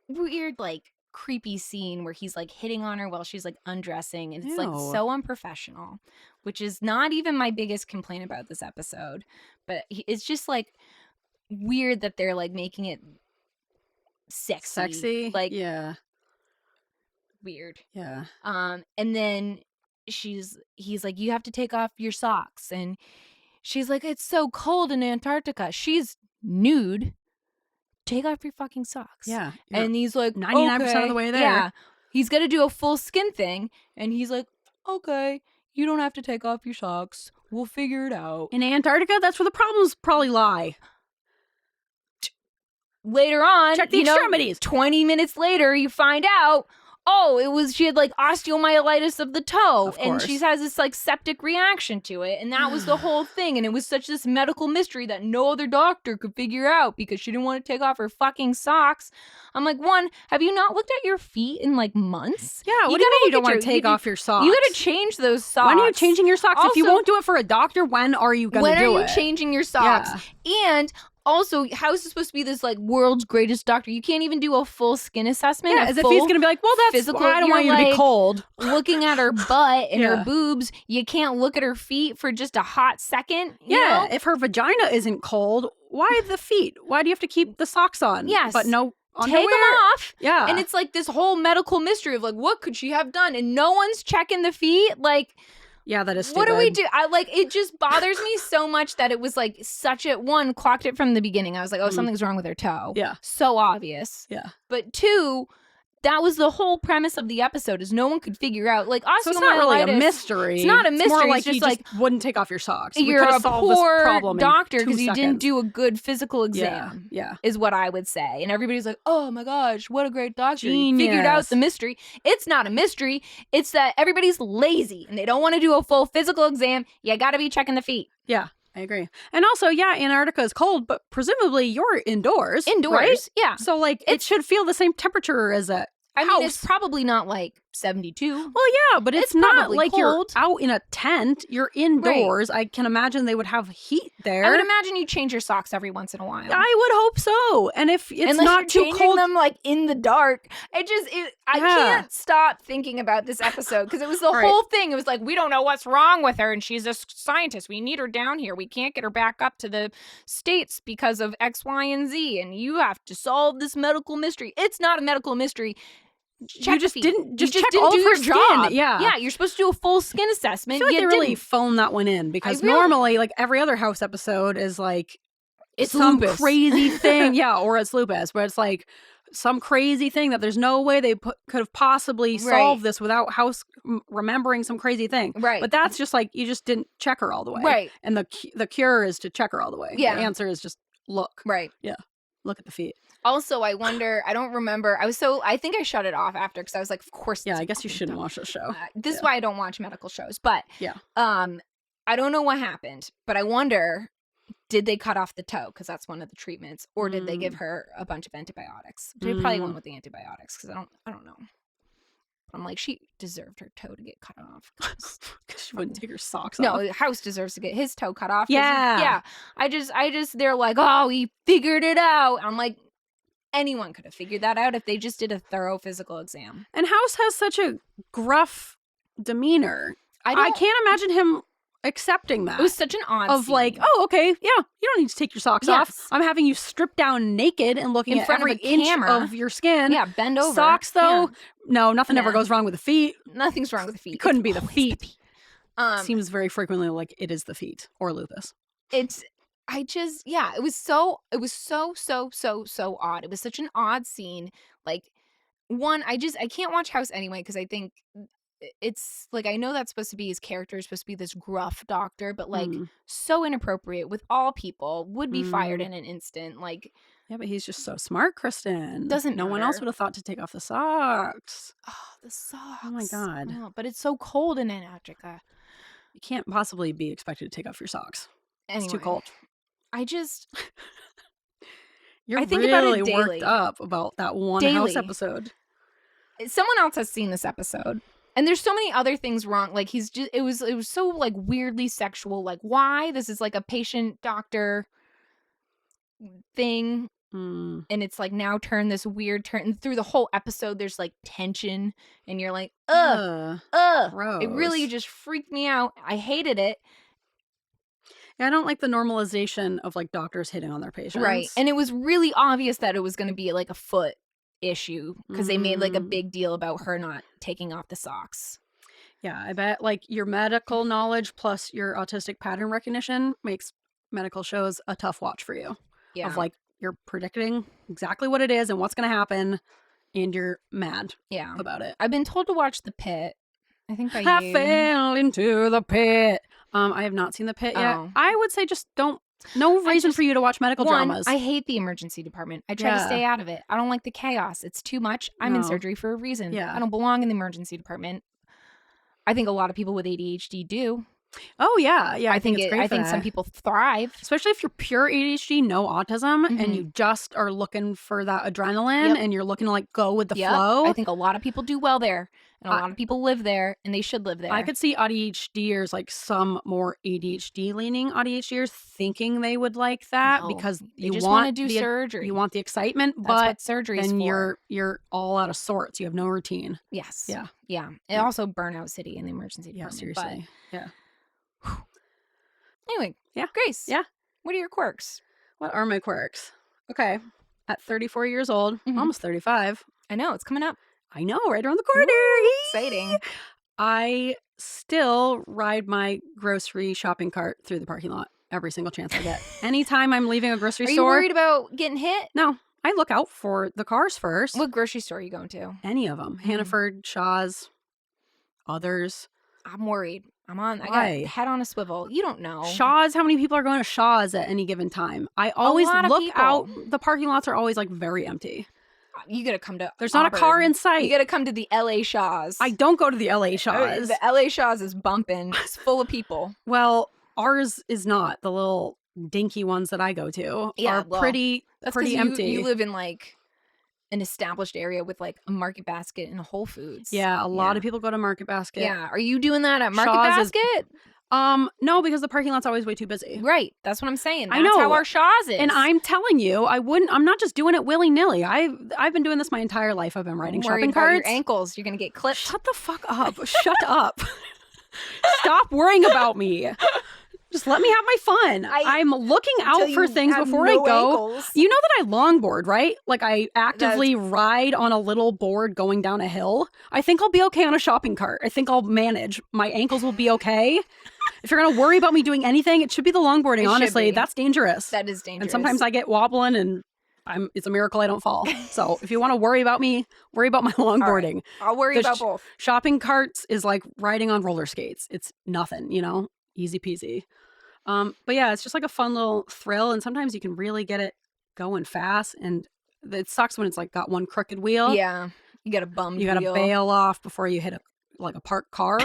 weird, like, creepy scene where he's like hitting on her while she's like undressing. And it's like so unprofessional, which is not even my biggest complaint about this episode. But it's just like weird that they're like making it sexy. Like, yeah. Weird. Yeah. And then he's like, you have to take off your socks. And she's like, it's so cold in Antarctica. She's nude. Take off your fucking socks. Yeah. And he's like, 99% of the way there. Yeah. He's going to do a full skin thing. And he's like, okay, you don't have to take off your socks. We'll figure it out. In Antarctica, that's where the problems probably lie. Later on, check the extremities. 20 minutes later, you find out, she had like osteomyelitis of the toe. And she has this like septic reaction to it. And that was the whole thing. And it was such this medical mystery that no other doctor could figure out because she didn't want to take off her fucking socks. I'm like, one, have you not looked at your feet in like months? Yeah, what do you mean you don't want to take off your socks? You got to change those socks. When are you changing your socks? Also, if you won't do it for a doctor, when are you going to do it? When are you changing your socks? Yeah. And also, House is supposed to be this like world's greatest doctor. You can't even do a full skin assessment. Yeah, as if he's going to be like, well, that's physical. I don't want you to be cold. Looking at her butt and her boobs, you can't look at her feet for just a hot second. You know? If her vagina isn't cold, why the feet? Why do you have to keep the socks on? Yes, but no underwear? Take them off. Yeah, and it's like this whole medical mystery of like, what could she have done? And no one's checking the feet. Like. Yeah, that is stupid. What do we do? It just bothers me so much that it was like clocked it from the beginning. I was like, something's wrong with her toe. Yeah. So obvious. Yeah. But 2, that was the whole premise of the episode is no one could figure out like osteomyelitis. So it's not really a mystery. It's not a mystery. It's more like it's just you wouldn't take off your socks. You're a poor doctor because you didn't do a good physical exam. Yeah. Is what I would say. And everybody's like, oh my gosh, what a great doctor. Genius. He figured out the mystery. It's not a mystery. It's that everybody's lazy and they don't want to do a full physical exam. You got to be checking the feet. Yeah. I agree. And also, Antarctica is cold, but presumably you're indoors. Indoors, right? yeah. So, like, it should feel the same temperature as a house. It's probably not, like, 72. Well, yeah, but it's not like cold. You're out in a tent. You're indoors. Right. I can imagine they would have heat there. I would imagine you change your socks every once in a while. I would hope so. And if it's Unless not you're too changing cold, them like in the dark. I can't stop thinking about this episode because it was the whole thing. It was like, we don't know what's wrong with her, and she's a scientist. We need her down here. We can't get her back up to the States because of X, Y, and Z. And you have to solve this medical mystery. It's not a medical mystery. You just didn't check all of her skin. Yeah, you're supposed to do a full skin assessment. I feel like they really phoned that one in because normally, like every other house episode is like it's some lupus. Crazy thing, or it's lupus, but it's like some crazy thing that there's no way they could have possibly solved this without remembering some crazy thing. Right, but that's just like you just didn't check her all the way. Right, and the cure is to check her all the way. Yeah, the answer is just look. Right. Yeah. Look at the feet. Also, I wonder, I don't remember. I think I shut it off after because I was like, of course. Yeah, I guess you shouldn't watch the show. This is why I don't watch medical shows. But I don't know what happened. But I wonder, did they cut off the toe? Because that's one of the treatments. Or did they give her a bunch of antibiotics? They probably went with the antibiotics because I don't know. I'm like, she deserved her toe to get cut off. Because she wouldn't take her socks off. No, House deserves to get his toe cut off. Yeah. I just, they're like, oh, he figured it out. I'm like, anyone could have figured that out if they just did a thorough phisical exam. And House has such a gruff demeanor. I can't imagine him accepting that. It was such an odd scene. Like, oh, okay, yeah, you don't need to take your socks off. I'm having you stripped down naked and looking at every inch of your skin. Yeah, bend over. Socks, though, no, nothing ever goes wrong with the feet. Nothing's wrong with the feet. It couldn't be the feet. Seems very frequently like it is the feet or lupus. It was so odd. It was such an odd scene. Like, I can't watch House anyway because I think it's like, I know that's supposed to be his character is supposed to be this gruff doctor, but like so inappropriate with all people, would be fired in an instant. Like, yeah, but he's just so smart, Kristen. Doesn't no matter. one else would have thought to take off the socks. Oh, the socks. Oh my God. Oh, but it's so cold in Antarctica. You can't possibly be expected to take off your socks. Anyway, it's too cold. You're I think really about it daily. Worked up about that one House episode. Someone else has seen this episode. And there's so many other things wrong. Like, it was so like weirdly sexual. Like, why? This is like a patient doctor thing. And it's like now turned this weird turn. And through the whole episode, there's like tension. And you're like, ugh. It really just freaked me out. I hated it. Yeah, I don't like the normalization of like doctors hitting on their patients. Right. And it was really obvious that it was going to be like a foot issue because they made like a big deal about her not taking off the socks. Yeah, I bet like your medical knowledge plus your autistic pattern recognition makes medical shows a tough watch for you. Yeah. Of like you're predicting exactly what it is and what's going to happen and you're mad about it. I've been told to watch The Pit. I think I fell into the pit. I have not seen The Pit yet. I would say just don't. No reason for you to watch medical dramas. I hate the emergency department. I try to stay out of it. I don't like the chaos. It's too much. I'm in surgery for a reason. Yeah. I don't belong in the emergency department. I think a lot of people with ADHD do. Oh, yeah. Yeah, I think it's great I think some people thrive. Especially if you're pure ADHD, no autism, and you just are looking for that adrenaline and you're looking to like go with the flow. I think a lot of people do well there. And a lot of people live there, and they should live there. I could see AuDHDers, like some more ADHD-leaning AuDHDers, thinking they would like that because you just want to do surgery. You want the excitement, That's but what surgery is then for. You're all out of sorts. You have no routine. Yes. Yeah. Yeah. And also burnout city in the emergency department. Yeah, seriously. Yeah. Anyway. Yeah. Grace. Yeah. What are your quirks? What are my quirks? Okay. At 34 years old, almost 35. I know. It's coming up. I know, right around the corner. Ooh, exciting. I still ride my grocery shopping cart through the parking lot every single chance I get. Anytime I'm leaving a grocery store. Are you worried about getting hit? No. I look out for the cars first. What grocery store are you going to? Any of them. Hannaford, Shaw's, others. I'm worried. I got head on a swivel. You don't know. Shaw's, how many people are going to Shaw's at any given time? I always look out. The parking lots are always like very empty. You gotta come to There's not a car in sight. You gotta come to the LA Shaw's. I don't go to the LA Shaw's. The LA Shaw's is bumping. It's full of people. Well, ours is not. The little dinky ones that I go to are pretty empty. You live in like an established area with like a Market Basket and a Whole Foods. Yeah, a lot of people go to Market Basket. Yeah. Are you doing that at Market Shaw's Basket? No, because the parking lot's always way too busy. Right. That's what I'm saying. I That's know. how our Shaw's is. And I'm telling you, I'm not just doing it willy-nilly. I've been doing this my entire life. I've been riding shopping carts. Your ankles. You're going to get clipped. Shut the fuck up. Shut up. Stop worrying about me. Just let me have my fun. I'm looking out for things before I go. Ankles. You know that I longboard, right? Like I actively ride on a little board going down a hill. I think I'll be okay on a shopping cart. I think I'll manage. My ankles will be okay. If you're going to worry about me doing anything, it should be the longboarding, honestly. That's dangerous. That is dangerous. And sometimes I get wobbling and it's a miracle I don't fall. So if you want to worry about me, worry about my longboarding. Right. I'll worry about both. Shopping carts is like riding on roller skates. It's nothing, easy peasy. But yeah, it's just like a fun little thrill. And sometimes you can really get it going fast. And it sucks when it's like got one crooked wheel. Yeah. You got a bummed wheel. You got to bail off before you hit a parked car.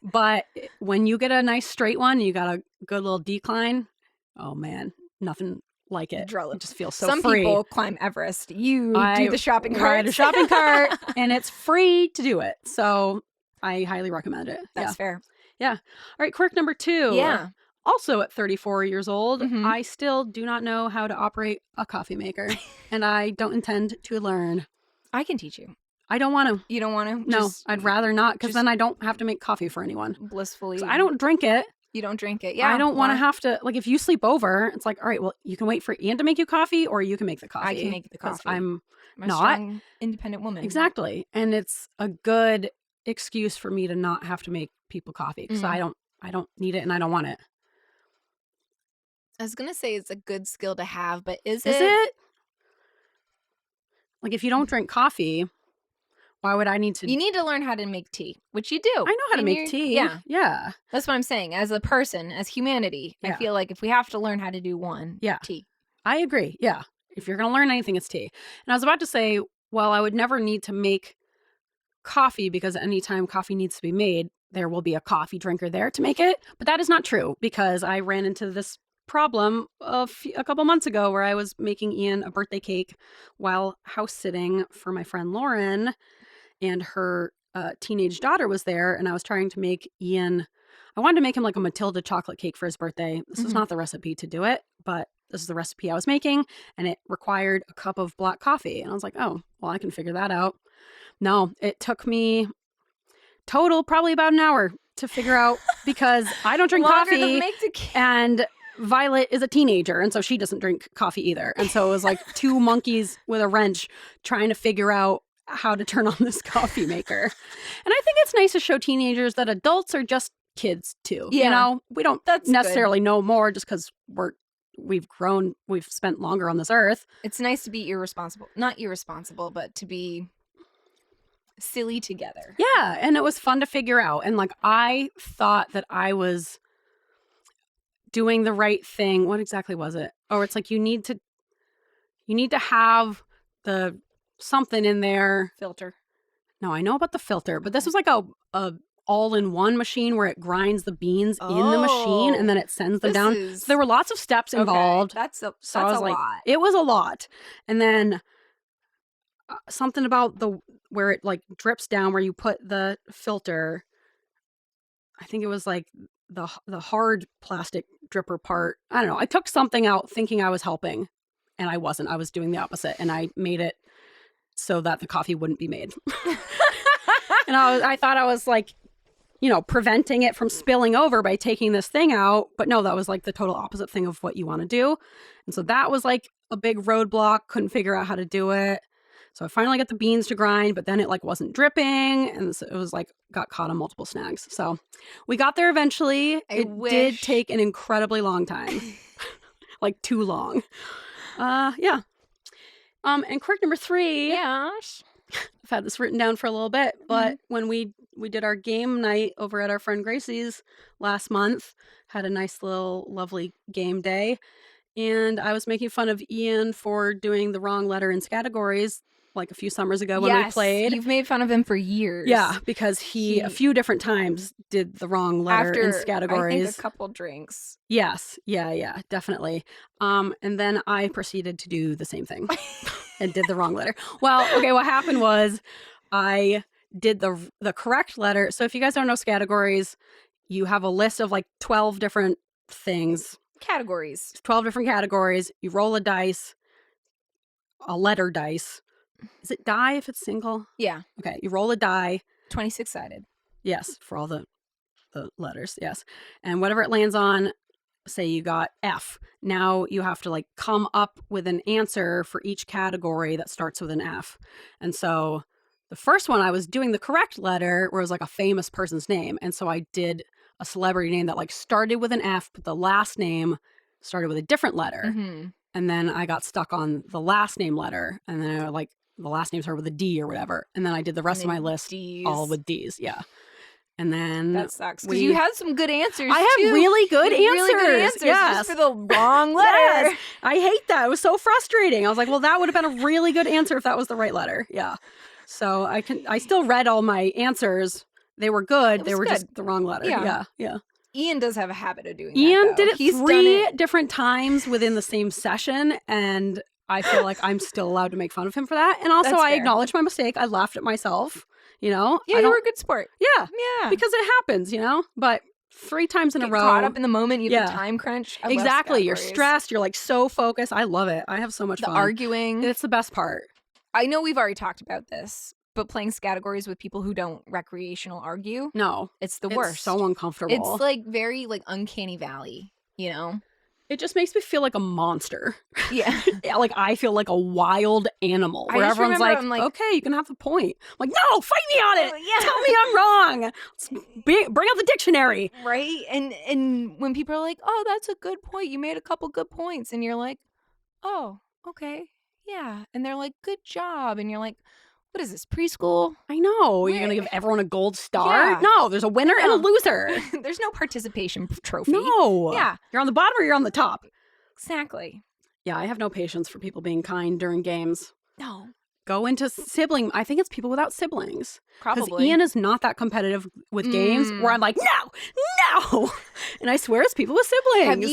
But when you get a nice straight one, you got a good little decline. Oh man, nothing like it. It just feels so free. Some people climb Everest. You do the shopping cart. Ride a shopping cart, and it's free to do it. So I highly recommend it. That's fair. Yeah. All right, quirk number 2. Yeah. Also at 34 years old, I still do not know how to operate a coffee maker, and I don't intend to learn. I can teach you. I don't want to. You don't want to? No, I'd rather not, because then I don't have to make coffee for anyone. Blissfully. I don't drink it. You don't drink it. Yeah. I don't want to have to, like, if you sleep over, it's like, all right, well, you can wait for Ian to make you coffee, or you can make the coffee. I can make the coffee. I'm a not strong, independent woman. Exactly. And it's a good excuse for me to not have to make people coffee, because I don't need it and I don't want it. I was going to say it's a good skill to have, but is it? it? Like, if you don't drink coffee, why would I need to? You need to learn how to make tea, which you do. I know how to make tea. Yeah. Yeah. That's what I'm saying. As a person, as humanity, I feel like if we have to learn how to do one, tea. I agree. Yeah. If you're going to learn anything, it's tea. And I was about to say, well, I would never need to make coffee, because anytime coffee needs to be made, there will be a coffee drinker there to make it. But that is not true, because I ran into this problem a couple months ago where I was making Ian a birthday cake while house sitting for my friend Lauren, and her teenage daughter was there, and I was trying to make Ian, I wanted to make him like a Matilda chocolate cake for his birthday. This is not the recipe to do it, but this is the recipe I was making, and it required a cup of black coffee. And I was like, oh, well, I can figure that out. No, it took me total probably about an hour to figure out, because I don't drink coffee, and Violet is a teenager, and so she doesn't drink coffee either. And so it was like two monkeys with a wrench trying to figure out how to turn on this coffee maker. And I think it's nice to show teenagers that adults are just kids too. Yeah. We don't necessarily know more just because we've grown, we've spent longer on this earth. It's nice to be not irresponsible, but to be silly together. Yeah, and it was fun to figure out. And like, I thought that I was doing the right thing. What exactly was it? Oh, it's like you need to have the something in there. Filter. No, I know about the filter, but this was like a all-in-one machine where it grinds the beans in the machine and then it sends them down. So there were lots of steps involved. That's a like, lot. It was a lot. And then something about where it like drips down, where you put the filter. I think it was like the hard plastic dripper part. I don't know. I took something out thinking I was helping, and I wasn't. I was doing the opposite, and I made it so that the coffee wouldn't be made. And I thought I was like, preventing it from spilling over by taking this thing out. But no, that was like the total opposite thing of what you want to do. And so that was like a big roadblock. Couldn't figure out how to do it. So I finally got the beans to grind, but then it like wasn't dripping. And so it was like got caught on multiple snags. So we got there eventually. It did take an incredibly long time. Like too long. Yeah. And quirk number 3. Yes. I've had this written down for a little bit, but when we did our game night over at our friend Gracie's last month, had a nice little lovely game day, and I was making fun of Ian for doing the wrong letter in categories like a few summers ago when we played. You've made fun of him for years. Yeah, because he a few different times did the wrong letter in categories. I think a couple drinks. Yes. Yeah, definitely. And then I proceeded to do the same thing and did the wrong letter. Well, okay, what happened was I did the correct letter. So if you guys don't know categories, you have a list of like 12 different things. Categories. 12 different categories. You roll a dice, a letter dice. Is it die if it's single? Yeah. Okay, you roll a die. 26-sided. Yes, for all the letters, yes. And whatever it lands on, say you got F. Now you have to like come up with an answer for each category that starts with an F. And so the first one I was doing the correct letter where it was like a famous person's name. And so I did a celebrity name that like started with an F, but the last name started with a different letter. Mm-hmm. And then I got stuck on the last name letter. And then I like the last name started with a D or whatever. And then I did the rest of my list all with D's. Yeah. And then that sucks because you had some good answers. I have really good answers. Yes. Just for the wrong letter. Yes. I hate that. It was so frustrating. I was like, well, that would have been a really good answer if that was the right letter. Yeah. So I still read all my answers. They were good. They were just the wrong letter. Yeah. Ian does have a habit of doing that. Ian did it three different times within the same session, and I feel like I'm still allowed to make fun of him for that. And also, I acknowledge my mistake. I laughed at myself. You know? Yeah, you were a good sport. Yeah. Because it happens, you know? But 3 times in a row. Caught up in the moment. You have the time crunch. Exactly. You're stressed. You're like so focused. I love it. I have so much fun. The arguing. It's the best part. I know we've already talked about this, but playing categories with people who don't recreational argue. No. It's the worst. It's so uncomfortable. It's like very like uncanny valley, you know? It just makes me feel like a monster. Yeah. Like I feel like a wild animal where everyone's like, okay, you can have the point. I'm like, no, fight me on it. Tell me I'm wrong. Bring out the dictionary. Right? And when people are like, oh, that's a good point. You made a couple good points. And you're like, oh, okay. Yeah. And they're like, good job. And you're like, what is this, preschool? I know. You're going to give everyone a gold star? Yeah. No, there's a winner and a loser. There's no participation trophy. No. Yeah. You're on the bottom or you're on the top. Exactly. Yeah, I have no patience for people being kind during games. No. Go into sibling. I think it's people without siblings. Probably. Because Ian is not that competitive with games where I'm like, no. And I swear it's people with siblings.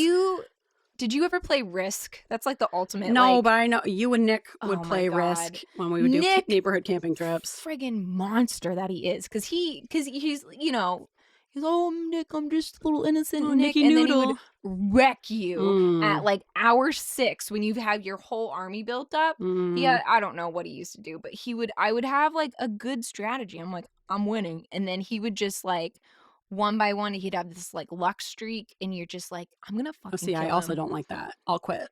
Did you ever play Risk? That's like the ultimate. No, but I know you and Nick would play Risk when we would do neighborhood camping trips. Friggin' monster that he is, because he's you know, he's Nick, I'm just a little innocent Nick, and then he would wreck you at like hour 6 when you've had your whole army built up. Yeah, I don't know what he used to do, but I would have like a good strategy. I'm like, I'm winning, and then he would just like. One by one, he'd have this like luck streak, and you're just like, I'm gonna fucking kill I also him. Don't like that. I'll quit.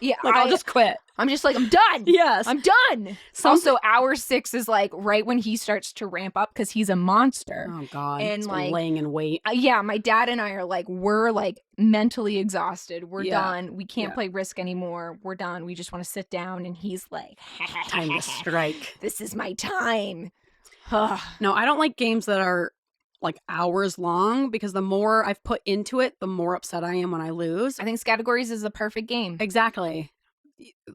Yeah, I'll just quit. I'm just like, I'm done. Yes, I'm done. Also, hour 6 is like right when he starts to ramp up because he's a monster. Oh God, and like laying in wait. Yeah, my dad and I are like, we're like mentally exhausted. We're done. We can't play Risk anymore. We're done. We just want to sit down. And he's like, time to strike. This is my time. No, I don't like games that are like hours long because the more I've put into it, the more upset I am when I lose. I think categories is the perfect game. Exactly.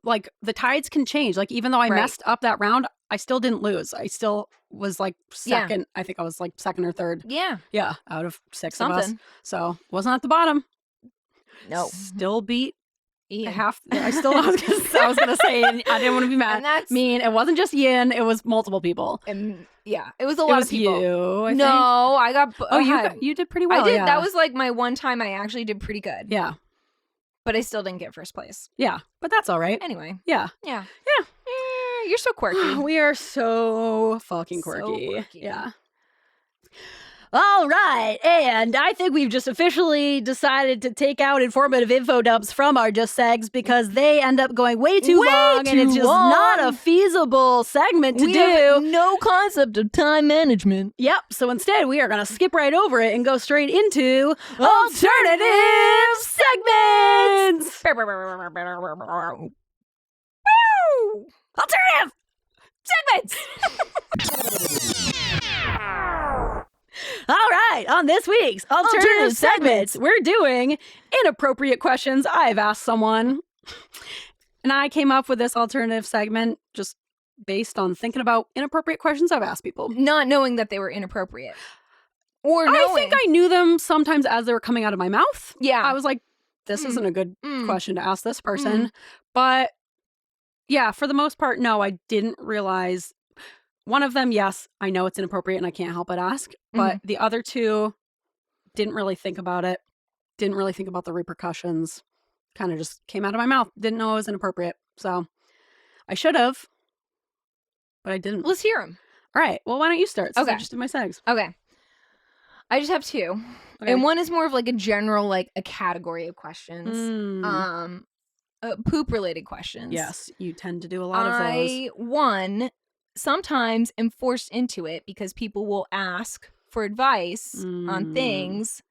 Like the tides can change. Like even though I messed up that round, I still didn't lose. I still was like second. Yeah. I think I was like second or third. Yeah. Yeah. Out of 6 of us. So wasn't at the bottom. No. Still beat Ian. I was gonna say I didn't want to be mad. It wasn't just Ian, it was multiple people. And it was a lot of people. You, I think. I got you did pretty well. I did. Yeah. That was like my one time I actually did pretty good. Yeah. But I still didn't get first place. Yeah. But that's all right. Anyway. Yeah. You're so quirky. We are so fucking quirky. So quirky. Yeah. All right, and I think we've just officially decided to take out informative info dumps from our Just Segs because they end up going way too long, and it's just not a feasible segment to do. Have no concept of time management. Yep, so instead we are going to skip right over it and go straight into alternative segments! Alternative segments! All right, on this week's Alternative Segments, we're doing inappropriate questions I've asked someone. And I came up with this alternative segment just based on thinking about inappropriate questions I've asked people. Not knowing that they were inappropriate. Or knowing. I think I knew them sometimes as they were coming out of my mouth. Yeah. I was like, this isn't a good question to ask this person. But yeah, for the most part, no, I didn't realize. One of them, yes, I know it's inappropriate and I can't help but ask. But the other two, didn't really think about it. Didn't really think about the repercussions. Kind of just came out of my mouth. Didn't know it was inappropriate. So I should have, but I didn't. Let's hear them. All right. Well, why don't you start? Okay. I just did my segs. Okay. I just have two. Okay. And one is more of like a general, like a category of questions. Poop related questions. Yes. You tend to do a lot of those. Sometimes am forced into it because people will ask for advice on things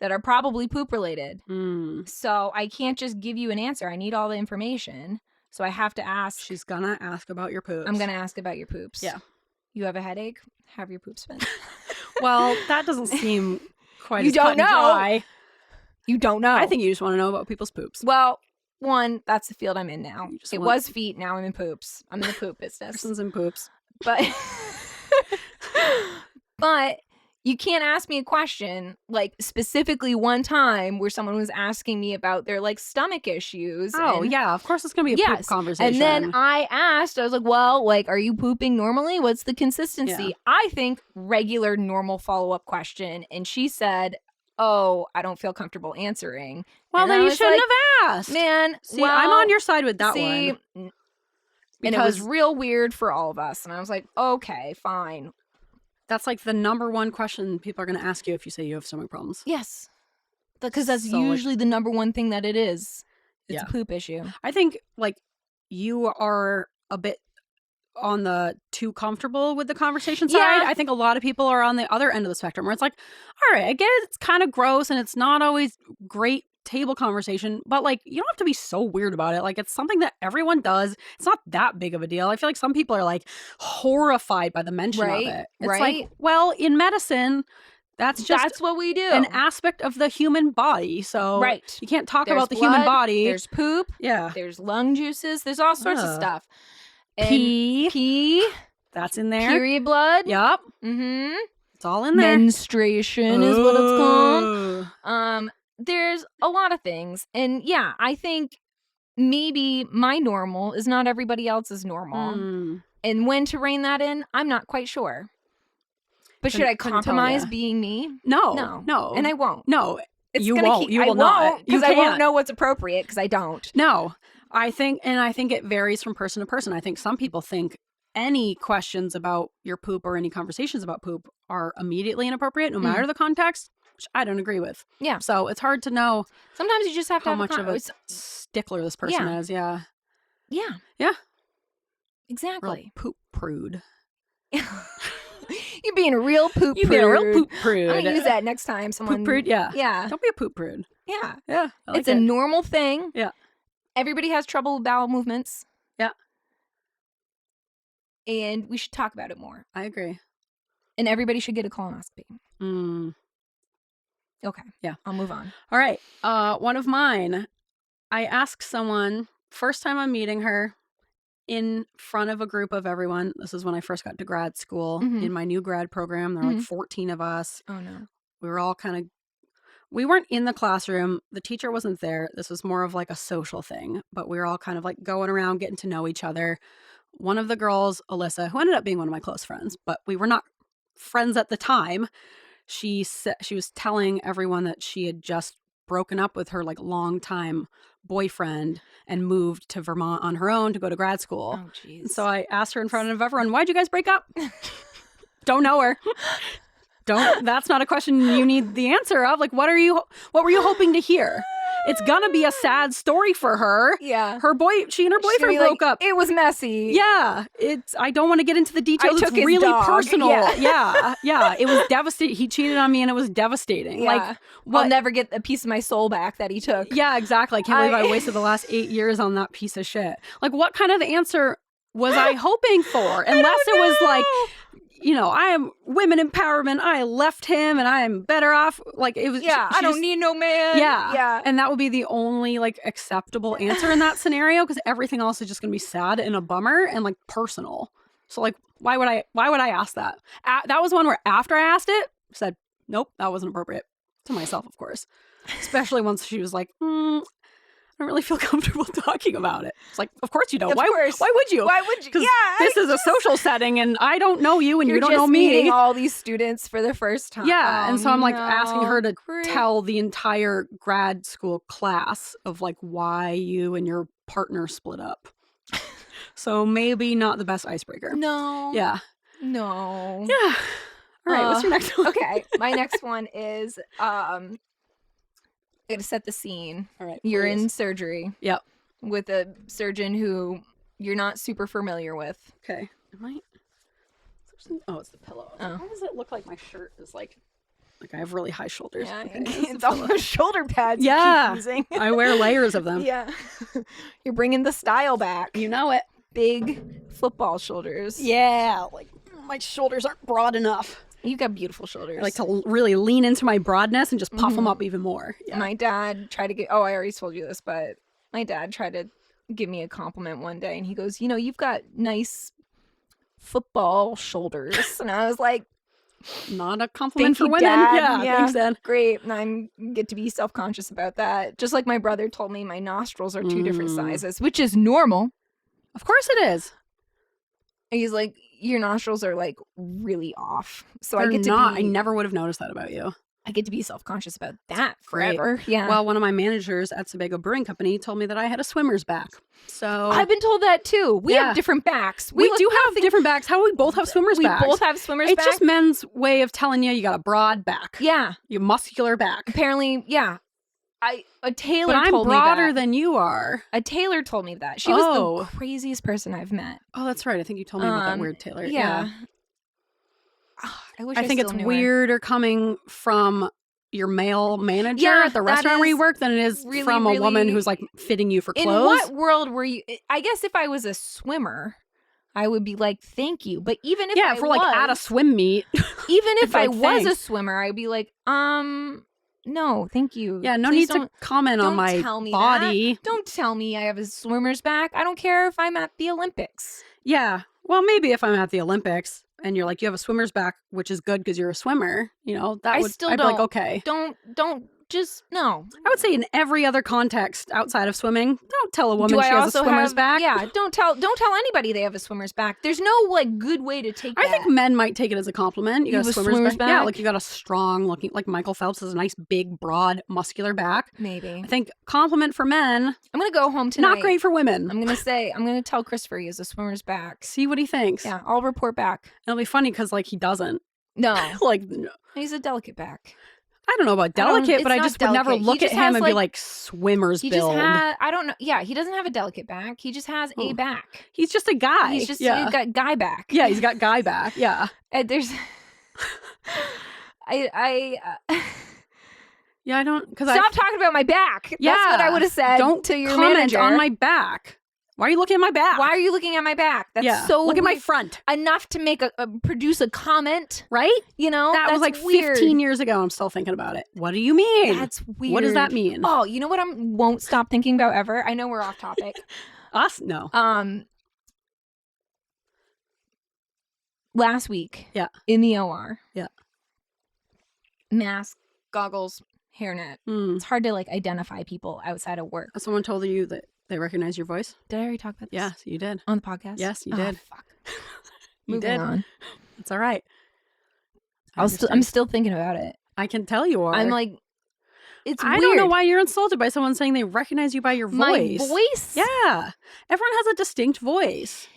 that are probably poop related. So I can't just give you an answer. I need all the information. So I have to ask. She's gonna ask about your poops. I'm gonna ask about your poops. Yeah. You have a headache? Have your poops been? Well, that doesn't seem quite you as don't cut and know. dry. You don't know. I think you just want to know about people's poops. Well, one, that's the field I'm in now. It was feet, now I'm in poops. I'm in the poop business. Persons and poops. But you can't ask me a question, like specifically one time where someone was asking me about their like stomach issues. Oh, yeah. Of course it's going to be a poop conversation. And then I asked, I was like, well, like, are you pooping normally? What's the consistency? Yeah. I think regular, normal follow-up question. And she said, oh, I don't feel comfortable answering. Well, and then you shouldn't have asked. Man, see, I'm on your side with that one. Because and it was real weird for all of us. And I was like, okay, fine. That's like the number one question people are going to ask you if you say you have stomach problems. Yes. Because that's usually the number one thing that it is. It's a poop issue. I think like you are a bit on the too comfortable with the conversation side. Yeah. I think a lot of people are on the other end of the spectrum where it's like, all right, I get it, it's kind of gross and it's not always great table conversation, but like you don't have to be so weird about it. Like it's something that everyone does. It's not that big of a deal. I feel like some people are like horrified by the mention of it. It's like, well, in medicine, that's what we do. An aspect of the human body. So you can't talk about the human body. There's poop. Yeah. There's lung juices. There's all sorts of stuff. And pee. That's in there. Period blood. Yup. Mm-hmm. It's all in there. Menstruation is what it's called. There's a lot of things. And yeah, I think maybe my normal is not everybody else's normal. And when to rein that in, I'm not quite sure. But should I compromise being me? No. And I won't. No. It's you won't. You will not. Because I won't know what's appropriate because I don't. No. I think it varies from person to person. I think some people think any questions about your poop or any conversations about poop are immediately inappropriate, no matter the context, which I don't agree with. Yeah. So it's hard to know. Sometimes you just have to how have much of a stickler this person is. Yeah. Yeah. Yeah. Exactly. Real poop prude. You're being a real poop prude. You're being a real poop prude. I'm gonna use that next time. Someone poop prude. Yeah. Yeah. Don't be a poop prude. Yeah. Yeah. It's a normal thing. Yeah. Everybody has trouble with bowel movements. Yeah. And we should talk about it more. I agree. And everybody should get a colonoscopy. Okay. Yeah. I'll move on. All right. One of mine, I asked someone, first time I'm meeting her, in front of a group of everyone. This is when I first got to grad school in my new grad program. There were like 14 of us. Oh, no. We were all we weren't in the classroom. The teacher wasn't there. This was more of like a social thing, but we were all kind of like going around, getting to know each other. One of the girls, Alyssa, who ended up being one of my close friends, but we were not friends at the time. She was telling everyone that she had just broken up with her like longtime boyfriend and moved to Vermont on her own to go to grad school. Oh, jeez. So I asked her in front of everyone, why'd you guys break up? Don't know her. That's not a question you need the answer of. Like, what were you hoping to hear? It's gonna be a sad story for her. Yeah. She and her boyfriend broke up. It was messy. Yeah. I don't want to get into the details. It's really personal. Yeah. It was devastating. He cheated on me and it was devastating. Yeah. Like, I'll never get a piece of my soul back that he took. Yeah, exactly. I can't believe I wasted the last 8 years on that piece of shit. Like, what kind of answer was I hoping for? Unless it was like, I am women empowerment. I left him and I am better off. Like, it was. Yeah, I don't need no man. Yeah. And that would be the only like acceptable answer in that scenario, because everything else is just going to be sad and a bummer and like personal. So like, why would I ask that? That was one where after I asked it, I said, nope, that wasn't appropriate, to myself, of course. Especially once she was like, I don't really feel comfortable talking about it. It's like, of course you don't. Why would you? Why would you? Because this is a social setting and I don't know you and you don't know me. You're me. meeting all these students for the first time. Yeah, and so I'm like asking her to tell the entire grad school class of like why you and your partner split up. So maybe not the best icebreaker. No. Yeah. No. Yeah. All right, what's your next one? Okay, my next one is I'm going to set the scene. All right. You're in surgery. Yep. With a surgeon who you're not super familiar with. Okay. Oh, it's the pillow. Why does it look like my shirt is like I have really high shoulders? Yeah, okay. It's almost shoulder pads. Yeah. You keep using. I wear layers of them. Yeah. You're bringing the style back. You know it. Big football shoulders. Yeah, like my shoulders aren't broad enough. You got beautiful shoulders. I like to really lean into my broadness and just puff them up even more. Yeah. My dad tried to get, I already told you this, but my dad tried to give me a compliment one day and he goes, you've got nice football shoulders. And I was like, not a compliment for you, women. Dad. Yeah, thanks, Dad. Great. And I get to be self-conscious about that. Just like my brother told me my nostrils are two different sizes, which is normal. Of course it is. And he's like, your nostrils are like really off. So They're I get to I never would have noticed that about you. I get to be self-conscious about that forever. Great. Yeah. Well, one of my managers at Sebago Brewing Company told me that I had a swimmer's back. So I've been told that too. We have different backs. We do have different backs. How we both have swimmer's backs. We both have swimmer's backs. It's just men's way of telling you got a broad back. Yeah. You muscular back. Apparently, yeah. A tailor but I'm told me that. broader than you are. A tailor told me that. She was the craziest person I've met. Oh, that's right. I think you told me about that weird tailor. Yeah. I think it's weirder coming from your male manager at the restaurant where you work than it is from a woman who's like fitting you for clothes. In what world were you? I guess if I was a swimmer, I would be like, thank you. But even if if we're like at a swim meet, even if I was a swimmer, I'd be like, no, thank you. Yeah, no need to comment on my body. That. Don't tell me I have a swimmer's back. I don't care if I'm at the Olympics. Yeah. Well, maybe if I'm at the Olympics and you're like, you have a swimmer's back, which is good because you're a swimmer, I'd be like, okay. Don't just, no. I would say in every other context outside of swimming, don't tell a woman she has a swimmer's back. Yeah, don't tell anybody they have a swimmer's back. There's no like good way to take that. I think men might take it as a compliment. You got a swimmer's back? Yeah, like you got a strong looking, like Michael Phelps has a nice big broad muscular back. Maybe. I think compliment for men. I'm going to go home tonight. Not great for women. I'm going to tell Christopher he has a swimmer's back. See what he thinks. Yeah, I'll report back. It'll be funny because like he doesn't. No. No. He's a delicate back. I don't know about delicate, but I just would never look at him and be like swimmer's build. I don't know. Yeah, he doesn't have a delicate back. He just has a back. He's just a guy. He's got guy back. Yeah, he's got guy back. Yeah. And there's Yeah, I don't because stop talking about my back. Yeah, that's what I would have said. Don't to your comment manager on my back. Why are you looking at my back? Why are you looking at my back? That's so look at my front. Enough to make produce a comment, right? That was like weird. 15 years ago. I'm still thinking about it. What do you mean? That's weird. What does that mean? Oh, you know what? I won't stop thinking about ever. I know we're off topic. Us? No. Last week. Yeah. In the OR. Yeah. Mask, goggles, hairnet. It's hard to like identify people outside of work. Someone told you that they recognize your voice? Did I already talk about this? Yes, you did. On the podcast? Yes, you did. Fuck. You Moving did. on. It's all right. I'm still thinking about it. I can tell you are. I'm like, it's weird. I don't know why you're insulted by someone saying they recognize you by your voice. My voice? Yeah. Everyone has a distinct voice.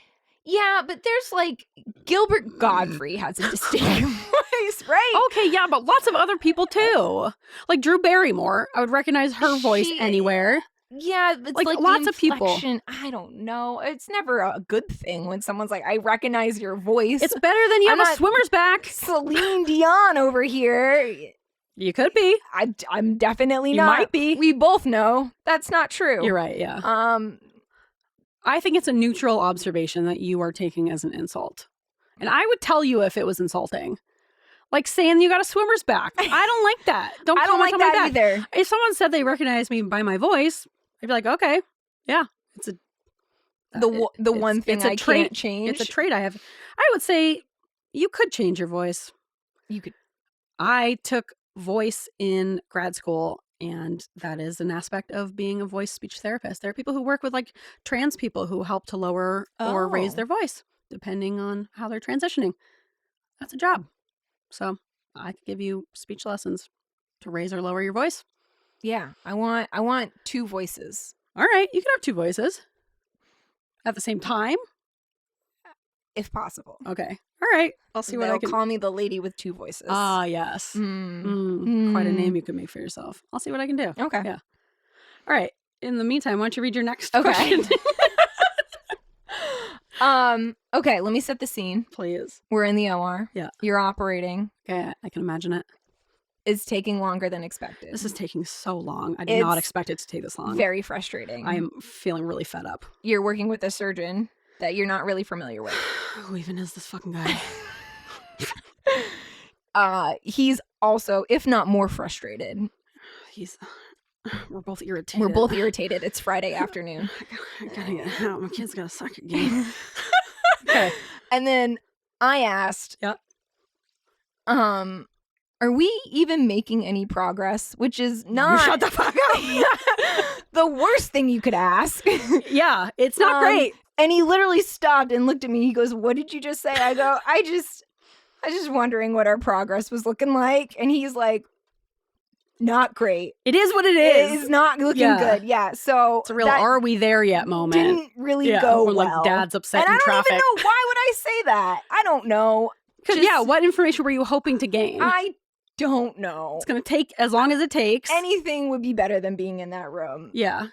Yeah, but there's like Gilbert Godfrey has a distinct voice, right? Okay, yeah, but lots of other people too. Like Drew Barrymore, I would recognize her voice anywhere. Yeah, it's like lots of people. I don't know. It's never a good thing when someone's like, I recognize your voice. It's better than you have a swimmer's back. Celine Dion over here. You could be. I'm definitely not. You might be. We both know that's not true. You're right, yeah. I think it's a neutral observation that you are taking as an insult. And I would tell you if it was insulting. Like saying you got a swimmer's back. I don't like that. I don't like that either. If someone said they recognized me by my voice, I'd be like, okay, yeah, it's one thing I can't change. It's a trait I have. I would say you could change your voice. You could. I took voice in grad school, and that is an aspect of being a voice speech therapist. There are people who work with like trans people who help to lower or raise their voice depending on how they're transitioning. That's a job. So I could give you speech lessons to raise or lower your voice. Yeah, I want 2 voices. All right, you can have 2 voices at the same time, if possible. Okay. All right. I'll see what I can. Call me the lady with 2 voices. Ah, yes. Quite a name you could make for yourself. I'll see what I can do. Okay. Yeah. All right. In the meantime, why don't you read your next question? Okay, let me set the scene. Please. We're in the OR. Yeah. You're operating. Okay, I can imagine it. It's taking longer than expected. This is taking so long. I did not expect it to take this long. Very frustrating. I am feeling really fed up. You're working with a surgeon that you're not really familiar with. Who even is this fucking guy? He's also, if not more frustrated. We're both irritated. We're both irritated. It's Friday afternoon. I gotta get out. My kid's got a soccer game. Okay. And then I asked, Yep. Are we even making any progress? Which is not... You shut the fuck up. The worst thing you could ask. Yeah, it's not great. And he literally stopped and looked at me. He goes, "What did you just say?" I go, I just wondering what our progress was looking like. And he's like, "Not great. It is what it is. It is not looking good." Yeah. So it's a real "are we there yet" moment. Didn't really go well. Like dad's upset and in traffic. I don't even know, why would I say that? I don't know. Because what information were you hoping to gain? I don't know. It's gonna take as long as it takes. Anything would be better than being in that room. Yeah.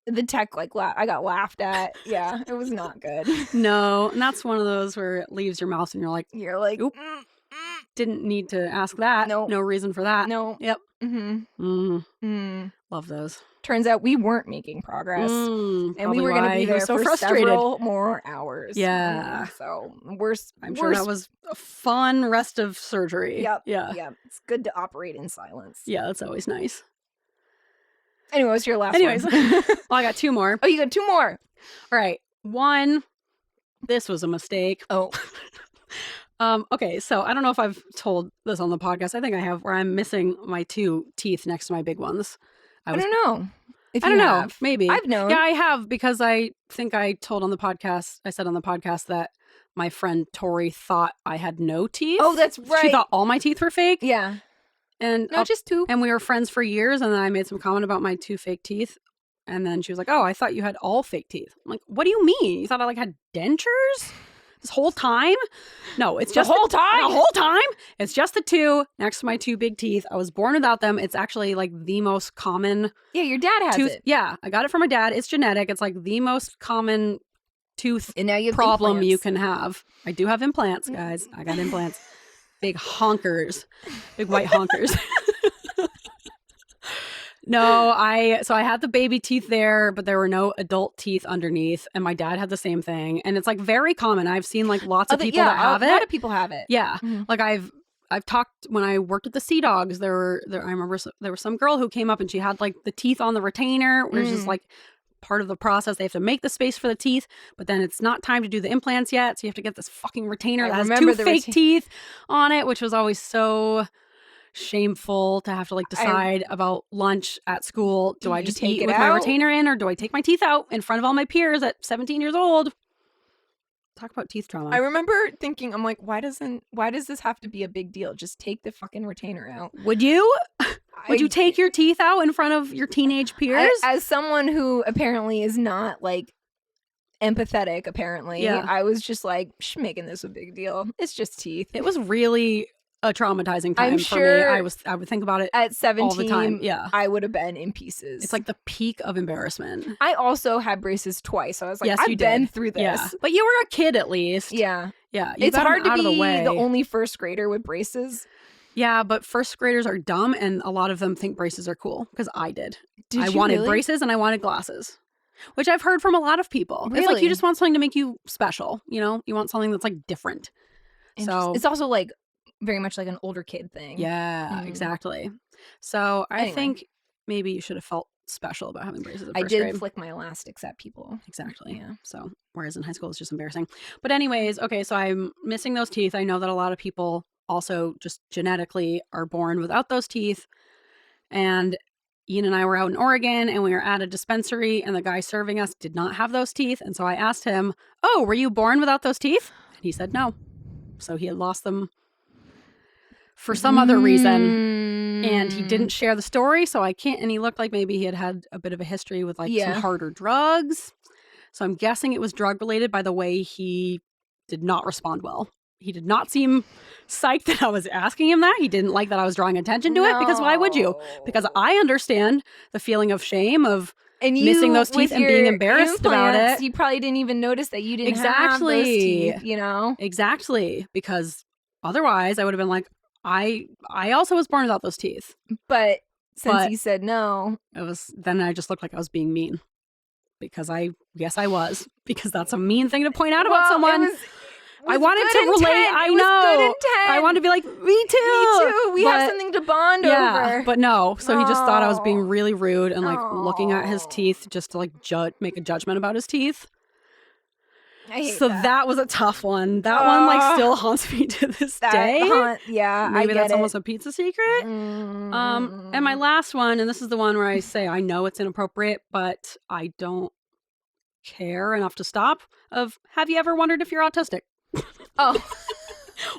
The tech, I got laughed at. Yeah, it was not good. No, and that's one of those where it leaves your mouth and you're like, oop. Didn't need to ask that. Nope. No reason for that. No. Yep. Mm-hmm. Love those. Turns out we weren't making progress. And we were going to be there so for frustrated. Several more hours. Yeah. So I'm sure that was a fun rest of surgery. Yep. Yeah. Yeah. It's good to operate in silence. Yeah, that's always nice. Anyway, what's your last one? Well, I got 2 more. Oh, you got 2 more. All right. 1, this was a mistake. Oh. Okay, so I don't know if I've told this on the podcast. I think I have, where I'm missing my 2 teeth next to my big ones. I don't know. I don't know. Maybe. I've known. Yeah, I have, because I think I told on the podcast, I said on the podcast that my friend Tori thought I had no teeth. Oh, that's right. She thought all my teeth were fake. Yeah. And no, just 2. And we were friends for years, and then I made some comment about my 2 fake teeth. And then she was like, "Oh, I thought you had all fake teeth." I'm like, "What do you mean? You thought I had dentures this whole time?" No, it's just the whole time. The whole time. It's just the 2 next to my 2 big teeth. I was born without them. It's actually like the most common. Yeah, your dad has it. Yeah, I got it from my dad. It's genetic. It's like the most common tooth and now you have problem implants. you can have. I do have implants, guys. I got implants. Big honkers. Big white honkers. No, I had the baby teeth there, but there were no adult teeth underneath, and my dad had the same thing, and it's like very common. I've seen like lots of people that have it. A lot of people have it. Yeah, like I've talked when I worked at the Sea Dogs. I remember there was some girl who came up and she had like the teeth on the retainer, which is like part of the process. They have to make the space for the teeth, but then it's not time to do the implants yet, so you have to get this fucking retainer that has 2 fake teeth on it, which was always so shameful to have to like decide about lunch at school. Do I just eat with my retainer in, or do I take my teeth out in front of all my peers at 17 years old? Talk about teeth trauma. I remember thinking, I'm like, why does this have to be a big deal? Just take the fucking retainer out. Would you? Would you take your teeth out in front of your teenage peers? As someone who apparently is not like empathetic, apparently, I was just like, making this a big deal. It's just teeth. It was really a traumatizing time for me. I would think about it at 17 all the time. Yeah, I would have been in pieces. It's like the peak of embarrassment. I also had braces twice, so I was like, yes, I've been through this. Yeah. But you were a kid at least. Yeah. It's hard to be the only first grader with braces. Yeah, but first graders are dumb, and a lot of them think braces are cool, because I did. I you wanted really? braces and I wanted glasses. Which I've heard from a lot of people. Really? It's like you just want something to make you special, you know? You want something that's like different. So it's also like very much like an older kid thing. Yeah, exactly. So I think maybe you should have felt special about having braces at first grade. I did flick my elastics at people. Exactly. Yeah. So whereas in high school it's just embarrassing. But anyways, okay, so I'm missing those teeth. I know that a lot of people also just genetically are born without those teeth. And Ian and I were out in Oregon and we were at a dispensary and the guy serving us did not have those teeth. And so I asked him, "Oh, were you born without those teeth?" And he said no. So he had lost them for some other reason. And he didn't share the story. So I can't. And he looked like maybe he had a bit of a history with like some harder drugs. So I'm guessing it was drug related by the way he did not respond well. He did not seem psyched that I was asking him that. He didn't like that I was drawing attention to it, because why would you? Because I understand the feeling of shame of missing those teeth and being embarrassed about it. You probably didn't even notice that you didn't have those teeth, you know? Exactly. Because otherwise I would have been like, I also was born without those teeth. But since he said no. Then I just looked like I was being mean. Because I was. Because that's a mean thing to point out about someone. I wanted to relate. I know. I wanted to be like, me too. Me too. We have something to bond over. But no. So he just thought I was being really rude and like looking at his teeth just to like make a judgment about his teeth. I hate that was a tough one. That one like still haunts me to this day. Maybe that's almost a pizza secret. And my last one, and this is the one where I say I know it's inappropriate, but I don't care enough to stop. Have you ever wondered if you're autistic?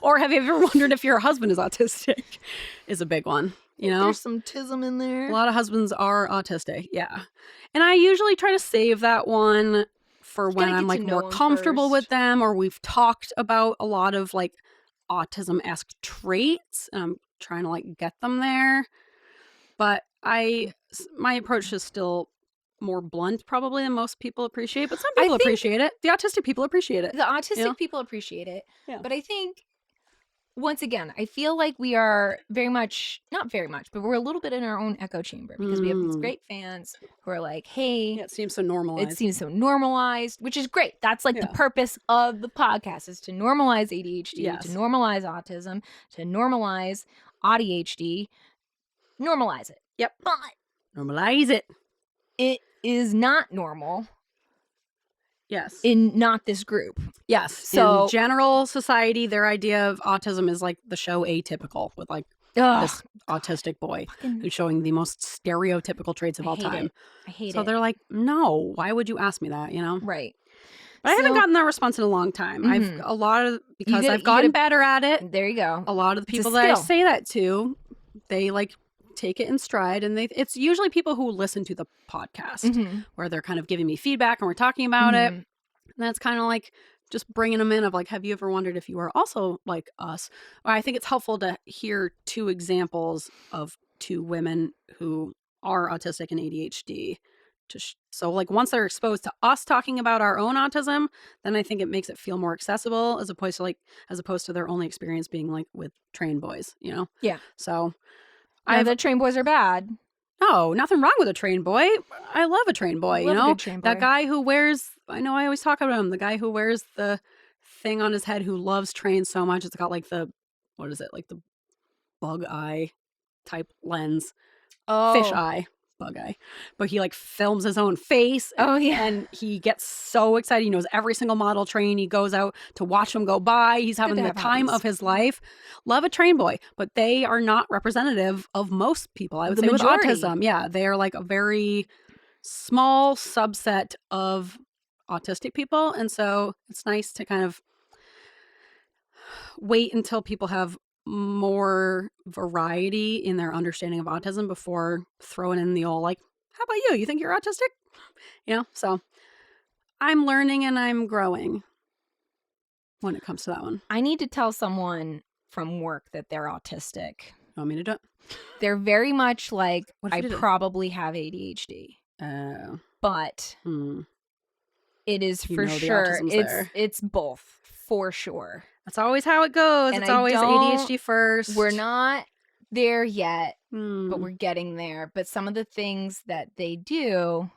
Or have you ever wondered if your husband is autistic? Is a big one. You know, there's some tism in there. A lot of husbands are autistic. Yeah, and I usually try to save that one for when I'm like more comfortable with them, or we've talked about a lot of like autism-esque traits, and I'm trying to like get them there. But my approach is still more blunt probably than most people appreciate, but some people appreciate it. The autistic people appreciate it. The autistic people appreciate it. Yeah. But I think, once again, I feel like we are not very much, but we're a little bit in our own echo chamber, because we have these great fans who are like, hey. Yeah, it seems so normalized. Which is great. That's like the purpose of the podcast, is to normalize ADHD, to normalize autism, to normalize AuDHD. Normalize it. Yep. But normalize it. It is not normal. Yes. In not this group. Yes. So in general society, their idea of autism is like the show Atypical, with like this autistic boy who's showing the most stereotypical traits of all time. I hate it. So they're like, no, why would you ask me that? You know? Right. But I haven't gotten that response in a long time. I've gotten better at it. There you go. A lot of the people that I say that to, they like take it in stride, and it's usually people who listen to the podcast where they're kind of giving me feedback and we're talking about it. And that's kind of like just bringing them in of like, have you ever wondered if you are also like us? Or I think it's helpful to hear two examples of two women who are autistic and ADHD. So like once they're exposed to us talking about our own autism, then I think it makes it feel more accessible as opposed to their only experience being like with trained boys, you know? Yeah. So the trained boys are bad. No, nothing wrong with a trained boy. I love a trained boy, you know? That guy who wears, I know I always talk about him, the guy who wears the thing on his head who loves trains so much. It's got like the bug eye type lens. Fish eye. Bug eye. But he like films his own face. And he gets so excited. He knows every single model train. He goes out to watch them go by. He's having the time of his life. Love a train boy. But they are not representative of most people, I would say, majority. With autism. Yeah. They are like a very small subset of autistic people. And so it's nice to kind of wait until people have more variety in their understanding of autism before throwing in the old like, how about you? You think you're autistic? You know, so I'm learning and I'm growing when it comes to that one. I need to tell someone from work that they're autistic. You want me to do it? They're very much like, I probably have ADHD. But it is for sure. It's both for sure. That's always how it goes. It's always ADHD first. We're not there yet, but we're getting there. But some of the things that they do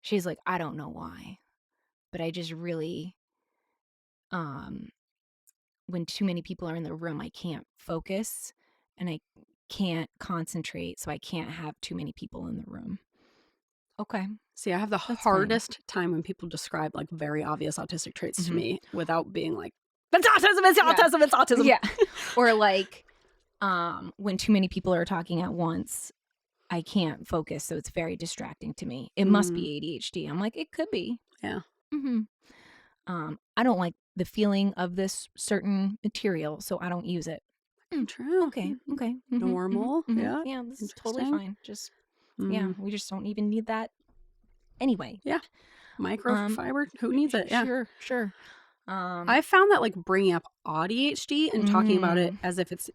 She's like, I don't know why, but I just really, when too many people are in the room, I can't focus and I can't concentrate, so I can't have too many people in the room. Okay. See, I have the hardest time when people describe like very obvious autistic traits to me without being like, it's autism, it's autism, it's autism. Yeah. Or like when too many people are talking at once, I can't focus, so it's very distracting to me. It must be ADHD. I'm like, it could be. Yeah. I don't like the feeling of this certain material, so I don't use it. True. Okay. Normal. Yeah. Yeah, this is totally fine. Just yeah, we just don't even need that anyway. Yeah. Microfiber. Who needs it? Yeah. Sure. I found that like bringing up AuDHD and talking about it as if it's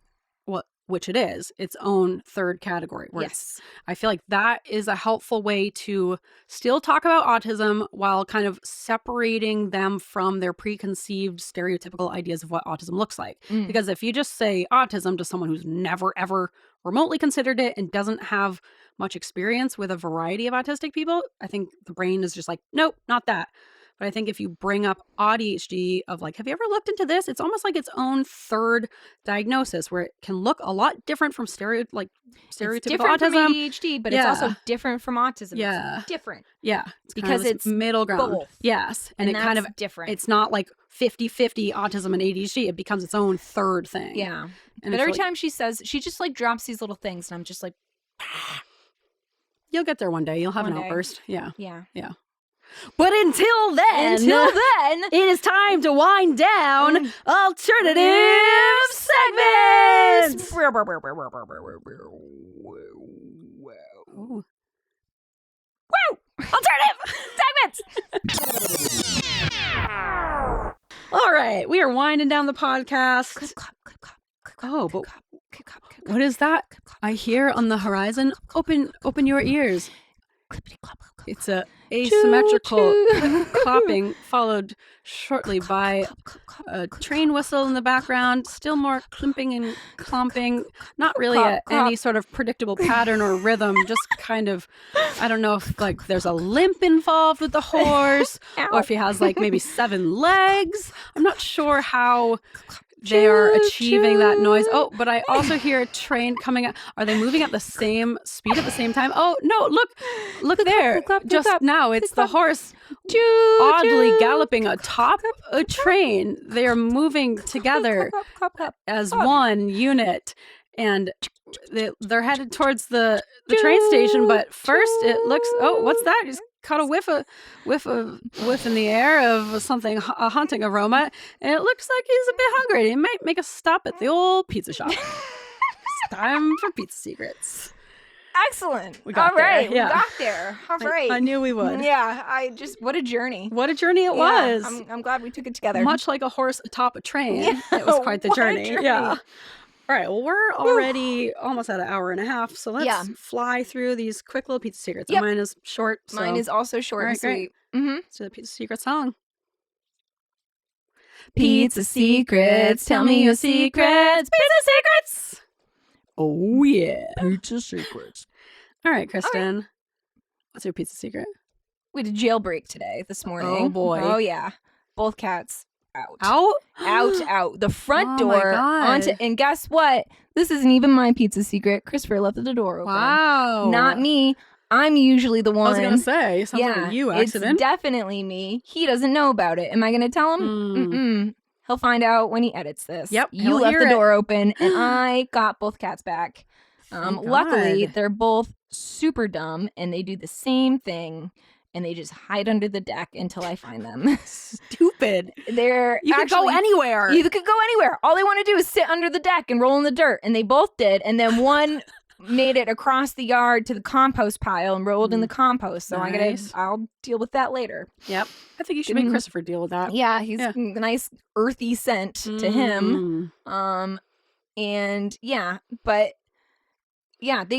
which it is, its own third category. Yes. I feel like that is a helpful way to still talk about autism while kind of separating them from their preconceived stereotypical ideas of what autism looks like. Because if you just say autism to someone who's never, ever remotely considered it and doesn't have much experience with a variety of autistic people, I think the brain is just like, nope, not that. But I think if you bring up AuDHD of like, have you ever looked into this? It's almost like its own third diagnosis where it can look a lot different from stereotypical different autism. From ADHD, but it's also different from autism. Yeah. It's different. Yeah. Because it's middle ground. Both. Yes. And it kind of different. It's not like 50-50 autism and ADHD. It becomes its own third thing. Yeah. And but every time she says, she just like drops these little things and I'm just like, you'll get there one day. You'll have an outburst. Yeah. Yeah. But until then, it is time to wind down alternative segments. Ooh. Woo! Alternative segments. All right, we are winding down the podcast. Oh, but what is that I hear on the horizon? Open your ears. It's a asymmetrical clapping followed shortly by a train whistle in the background. Still more climping and clomping. Not really any sort of predictable pattern or rhythm. Just kind of, I don't know if like there's a limp involved with the horse or if he has like maybe 7 legs. I'm not sure how they are achieving that noise. Oh, but I also hear a train coming up. Are they moving at the same speed at the same time? Oh, no, look there. Just now, it's the horse oddly galloping atop a train. They are moving together as one unit. And they're headed towards the train station. But first, it looks, oh, what's that? Just caught a whiff in the air of something, a haunting aroma, and it looks like he's a bit hungry. He might make a stop at the old pizza shop. It's time for Pizza Secrets. Excellent. We got All right, there. Yeah. We got there. All right. I knew we would. Yeah, what a journey. What a journey it was. I'm glad we took it together. Much like a horse atop a train. Yeah. It was quite the journey. Journey. Yeah. All right, well, we're already almost at an hour and a half, so let's fly through these quick little Pizza Secrets. Yep. Mine is short. So. Mine is also short and sweet. Let's do the Pizza Secret song. Pizza Secrets, tell me your secrets. Pizza Secrets! Oh, yeah. Pizza Secrets. All right, Kristen. What's your Pizza Secret? We had a jailbreak this morning. Oh, boy. Oh, yeah. Both cats out. Out? The front door onto, and guess what? This isn't even my Pizza Secret. Christopher left the door open. Wow. Not me. I'm usually the one. I was going to say, sounds like a you accident. It's definitely me. He doesn't know about it. Am I going to tell him? Mm-mm. He'll find out when he edits this. Yep. You left the door open and I got both cats back. Luckily, they're both super dumb and they do the same thing. And they just hide under the deck until I find them. Stupid. You could go anywhere. You could go anywhere. All they want to do is sit under the deck and roll in the dirt. And they both did. And then one made it across the yard to the compost pile and rolled in the compost. So I'll deal with that later. Yep. I think you should make Christopher deal with that. Yeah, he's a nice earthy scent to him. And they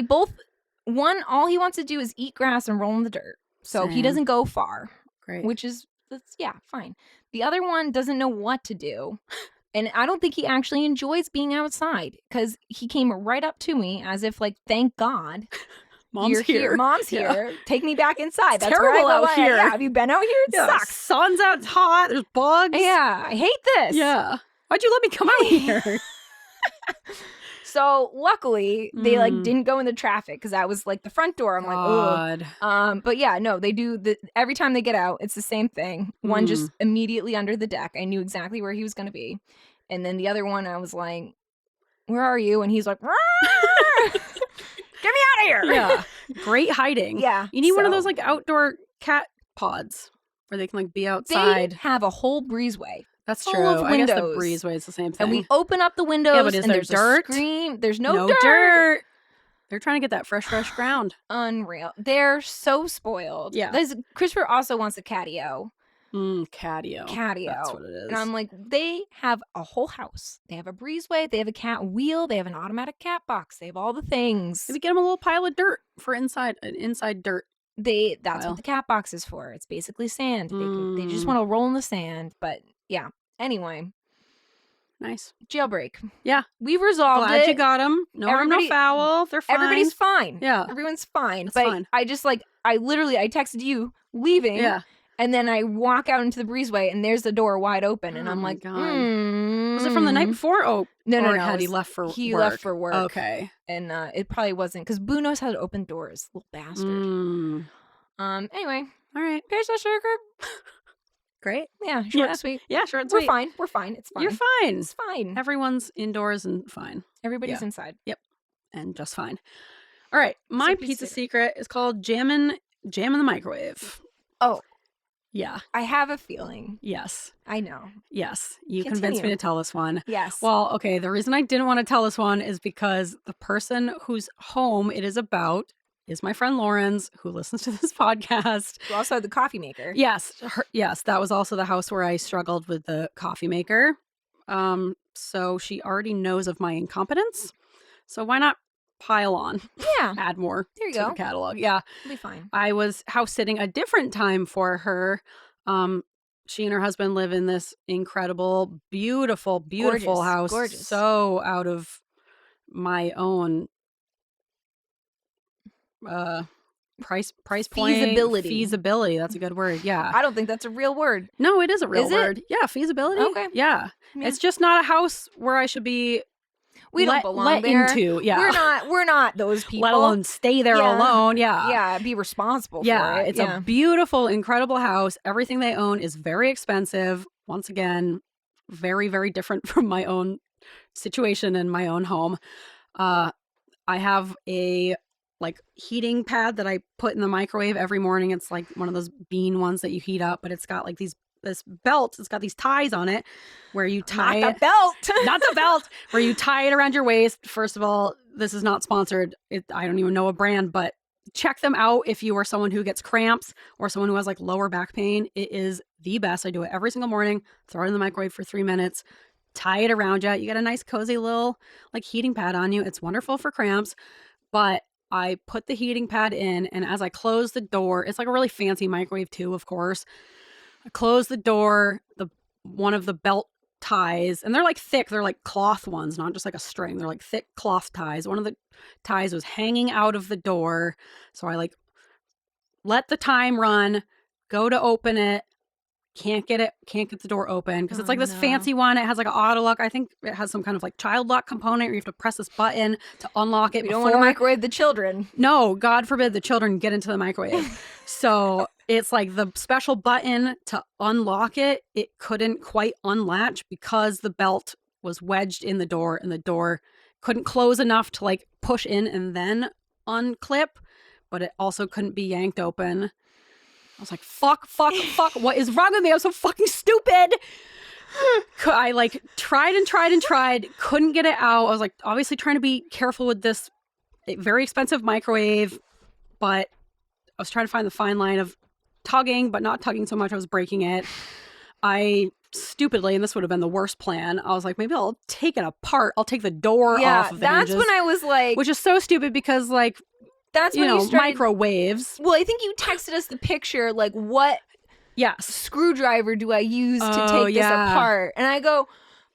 both, all he wants to do is eat grass and roll in the dirt. So he doesn't go far. Great. Which is, fine. The other one doesn't know what to do. And I don't think he actually enjoys being outside because he came right up to me as if, like, thank God Mom's here. Mom's here. Take me back inside. That's terrible where I go. out here. Yeah, have you been out here? It sucks. Sun's out. It's hot. There's bugs. Yeah, I hate this. Yeah. Why'd you let me come out here? So luckily they like didn't go in the traffic because that was like the front door. I'm like, ugh. But yeah, no, they do every time they get out, it's the same thing. One just immediately under the deck. I knew exactly where he was going to be. And then the other one, I was like, where are you? And he's like, get me out of here. Yeah. Great hiding. Yeah. You need one of those like outdoor cat pods where they can like be outside. They have a whole breezeway. That's full true. of I guess the windows. breezeway is the same thing. And we open up the windows but is and there there's dirt? a scream. There's no dirt. dirt. They're trying to get that fresh ground. Unreal. They're so spoiled. Yeah. Christopher also wants a catio. Catio. That's what it is. And I'm like, they have a whole house. They have a breezeway. They have a cat wheel. They have an automatic cat box. They have all the things. Maybe get them a little pile of dirt for inside dirt. That's what the cat box is for. It's basically sand. They just want to roll in the sand. But yeah. Anyway. Nice. Jailbreak. Yeah. We've resolved Glad it. you got them. No harm, no foul. They're fine. Everybody's fine. Yeah. Everyone's fine. It's but fine. I just like, I texted you leaving. Yeah. And then I walk out into the breezeway and there's the door wide open. And I'm like, Was it from the night before? Oh, no. Had he left for work? He left for work. Okay. And it probably wasn't because Boo knows how to open doors. Little bastard. Anyway. All right. Here's the sugar. Great. Yeah. Short and sweet. Yeah, short and sweet. We're fine. It's fine. You're fine. It's fine. Everyone's indoors and fine. Everybody's inside. Yep. And just fine. All right. My pizza secret is called jam in the microwave. Oh. Yeah. I have a feeling. Yes. I know. Yes. You convinced me to tell this one. Yes. Well, okay. The reason I didn't want to tell this one is because the person whose home it is about is my friend Lauren's, who listens to this podcast. You also had the coffee maker. Yes. That was also the house where I struggled with the coffee maker. So she already knows of my incompetence. So why not pile on? Yeah. Add more there you to go. the catalog. Yeah. It'll be fine. I was house sitting a different time for her. She and her husband live in this incredible, beautiful house. Gorgeous. So out of my own price point. Feasibility. That's a good word. Yeah. I don't think that's a real word. No, it is a real word. Yeah, feasibility. Okay. Yeah. It's just not a house where I should be We don't belong there. Into. Yeah. We're not those people. Let alone stay there alone. Yeah. Yeah, be responsible for it. It's a beautiful, incredible house. Everything they own is very expensive. Once again, very, very different from my own situation and my own home. I have a heating pad that I put in the microwave every morning. It's like one of those bean ones that you heat up, but it's got like this belt. It's got these ties on it where you tie not the belt. Not the belt, where you tie it around your waist. First of all, this is not sponsored. I don't even know a brand, but check them out if you are someone who gets cramps or someone who has like lower back pain. It is the best. I do it every single morning. Throw it in the microwave for 3 minutes. Tie it around you. You get a nice cozy little like heating pad on you. It's wonderful for cramps. But I put the heating pad in, and as I close the door, it's like a really fancy microwave too, of course. I close the door, one of the belt ties, and they're like thick. They're like cloth ones, not just like a string. They're like thick cloth ties. One of the ties was hanging out of the door. So I let the time run, go to open it. Can't get the door open because it's like this fancy one. It has like an auto lock. I think it has some kind of like child lock component where you have to press this button to unlock it. You don't want to microwave the children. No, God forbid the children get into the microwave. So it's like the special button to unlock it. It couldn't quite unlatch because the belt was wedged in the door and the door couldn't close enough to like push in and then unclip, but it also couldn't be yanked open. I was like, fuck. What is wrong with me? I'm so fucking stupid. I tried. Couldn't get it out. I was like, obviously trying to be careful with this very expensive microwave, but I was trying to find the fine line of tugging, but not tugging so much I was breaking it. I stupidly, and this would have been the worst plan, I was like, maybe I'll take it apart. I'll take the door off of the that's hinges, when I was like... Which is so stupid because that's when you started... microwaves. Well, I think you texted us the picture, like, what screwdriver do I use to take this apart? And I go,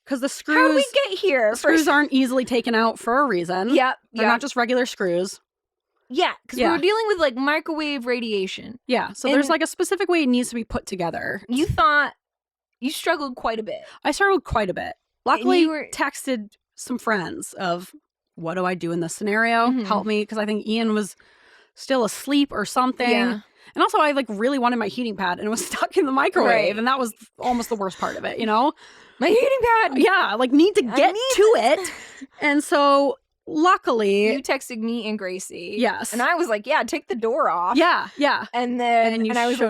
because the screws... How did we get here? The screws aren't easily taken out for a reason. Yep. They're not just regular screws. Yeah, because we were dealing with like microwave radiation. Yeah, so there's like a specific way it needs to be put together. You thought you struggled quite a bit. I struggled quite a bit. Luckily, texted some friends of, what do I do in this scenario? Help me, because I think Ian was still asleep or something. Yeah. And also, I like really wanted my heating pad, and it was stuck in the microwave, and that was almost the worst part of it, you know? My heating pad! Yeah, like need to get to it. And so... Luckily, you texted me and Gracie. Yes. And I was like, yeah, take the door off. Yeah, yeah. And then I was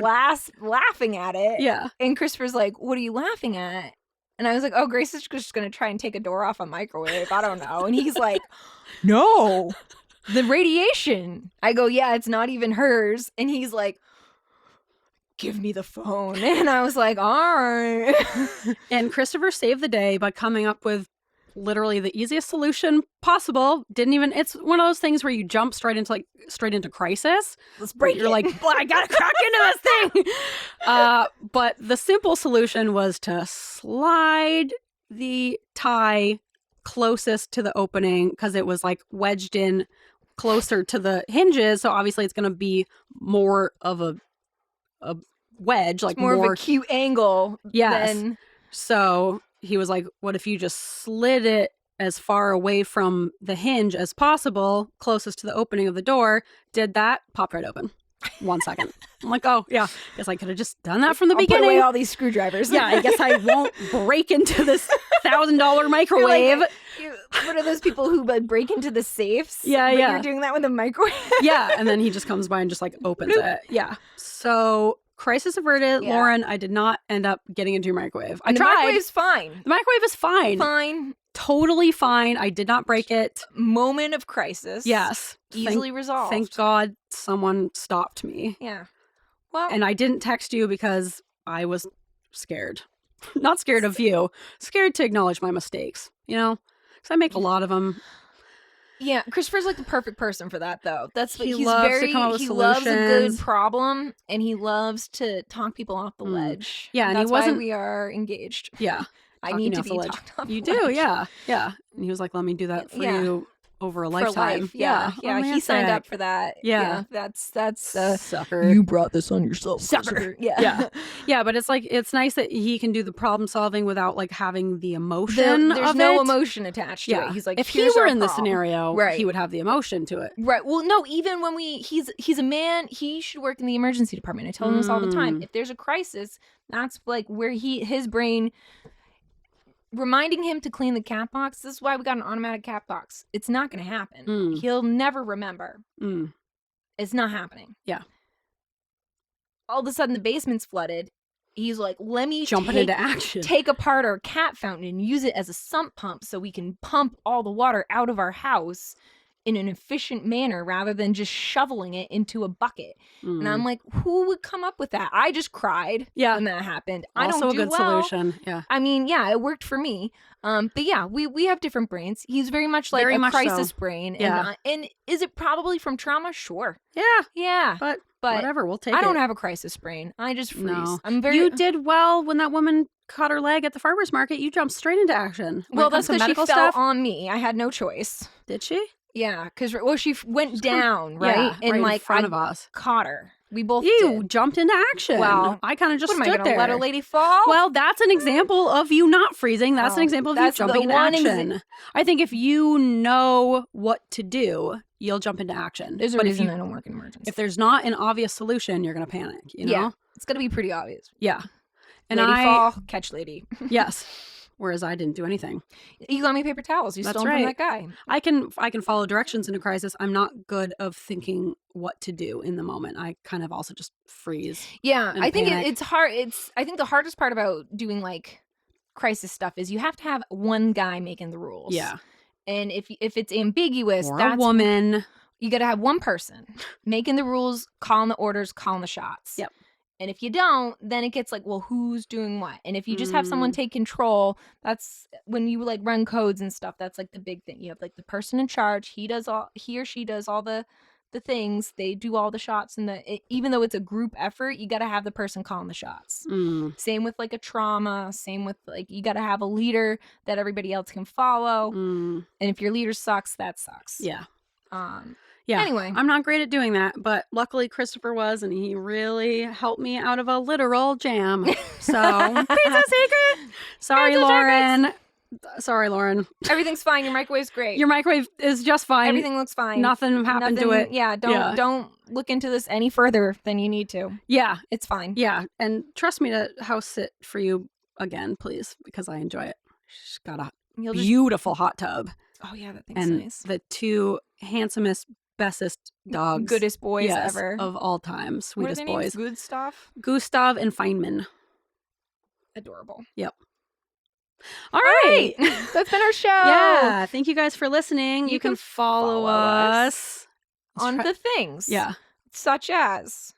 laughing at it. Yeah. And Christopher's like, what are you laughing at? And I was like, oh, Grace is just going to try and take a door off a microwave. I don't know. And he's like, no, the radiation. I go, yeah, it's not even hers. And he's like, give me the phone. And I was like, all right. And Christopher saved the day by coming up with literally the easiest solution possible. It's one of those things where you jump straight into crisis. Let's break it. You're like, well, I gotta crack into this thing. But the simple solution was to slide the tie closest to the opening, because it was like wedged in closer to the hinges. So obviously it's going to be more of a wedge, like more of a cute angle. Yes. So he was like, what if you just slid it as far away from the hinge as possible, closest to the opening of the door? Did that, popped right open. 1 second. I'm like, oh, yeah. Guess I could have just done that from the beginning. Put away all these screwdrivers. Yeah, I guess I won't break into this $1,000 microwave. What are those people who break into the safes? Yeah, but yeah. You're doing that with a microwave? Yeah, and then he just comes by and just like opens it. Yeah. So... crisis averted. Yeah. Lauren, I did not end up getting into your microwave. I tried. The microwave's fine. The microwave is fine. Fine. Totally fine. I did not break it. Moment of crisis. Yes. Easily resolved. Thank God someone stopped me. Yeah. Well. And I didn't text you because I was scared. Not scared of you. Scared to acknowledge my mistakes, you know? Because I make a lot of them. Yeah, Christopher's like the perfect person for that, though. He loves to come up with solutions. Loves a good problem, and he loves to talk people off the ledge. Yeah, and that's why we are engaged. Yeah, I need to be talked off. You do, yeah, yeah. And he was like, "Let me do that for you over a lifetime." Life. Yeah. He signed up for that. Yeah, that's sucker. You brought this on yourself, sucker. Yeah, yeah. But it's like it's nice that he can do the problem solving without like having the emotion. There's no emotion attached to it. He's like, if he were in this scenario, he would have the emotion to it. Right. Well, no. Even when he's a man, he should work in the emergency department. I tell him this all the time. If there's a crisis, that's like where his brain. Reminding him to clean the cat box. This is why we got an automatic cat box. It's not going to happen. He'll never remember. It's not happening. Yeah. All of a sudden, the basement's flooded. He's like, let me into action. Take apart our cat fountain and use it as a sump pump so we can pump all the water out of our house in an efficient manner rather than just shoveling it into a bucket. And I'm like, who would come up with that? I just cried when that happened. I don't do a good solution. Yeah. I mean, yeah, it worked for me. But yeah, we have different brains. He's very much like a crisis brain. Yeah. And is it probably from trauma? Sure. Yeah. Yeah. But whatever, we'll take it. I don't have a crisis brain. I just freeze. No. You did well when that woman cut her leg at the farmer's market. You jumped straight into action. Well, that's because she fell on me. I had no choice. Did she? Yeah, because she went down, right? Yeah, and right like in front of us. Caught her. We both jumped into action. Well, I kind of just stood stood there. Let a lady fall? Well, that's an example of you not freezing. That's an example of you jumping into action. I think if you know what to do, you'll jump into action. There's a reason I don't work in emergency. If there's not an obvious solution, you're going to panic, you know? Yeah, it's going to be pretty obvious. Yeah. And lady fall, catch lady. Yes. Whereas I didn't do anything. You got me paper towels. You stole them from that guy. I can follow directions in a crisis. I'm not good of thinking what to do in the moment. I kind of also just freeze. Yeah, I think it's hard. I think the hardest part about doing like crisis stuff is you have to have one guy making the rules. Yeah. And if it's ambiguous, or a woman, you got to have one person making the rules, calling the orders, calling the shots. Yep. And if you don't, then it gets like, well, who's doing what? And if you just have someone take control, that's when you like run codes and stuff. That's like the big thing. You have like the person in charge. He or she does all the things. They do all the shots. And even though it's a group effort, you got to have the person calling the shots. Same with like a trauma. Same with like, you got to have a leader that everybody else can follow. And if your leader sucks, that sucks. Yeah. Yeah. Anyway. I'm not great at doing that, but luckily Christopher was, and he really helped me out of a literal jam. So, pizza secret! Sorry, Pizza Lauren. secrets. Sorry, Lauren. Everything's fine. Your microwave's great. Your microwave is just fine. Everything looks fine. Nothing happened to it. Yeah, don't look into this any further than you need to. Yeah. It's fine. Yeah. And trust me to house sit for you again, please, because I enjoy it. She's got a beautiful hot tub. Oh, yeah, that thing's and nice. the two handsomest, bestest dogs. Goodest boys ever. Of all time. Sweetest what are boys. Good stuff. Gustav and Feynman. Adorable. Yep. All right. That's been our show. Yeah. Thank you guys for listening. You can follow us on the things. Yeah. Such as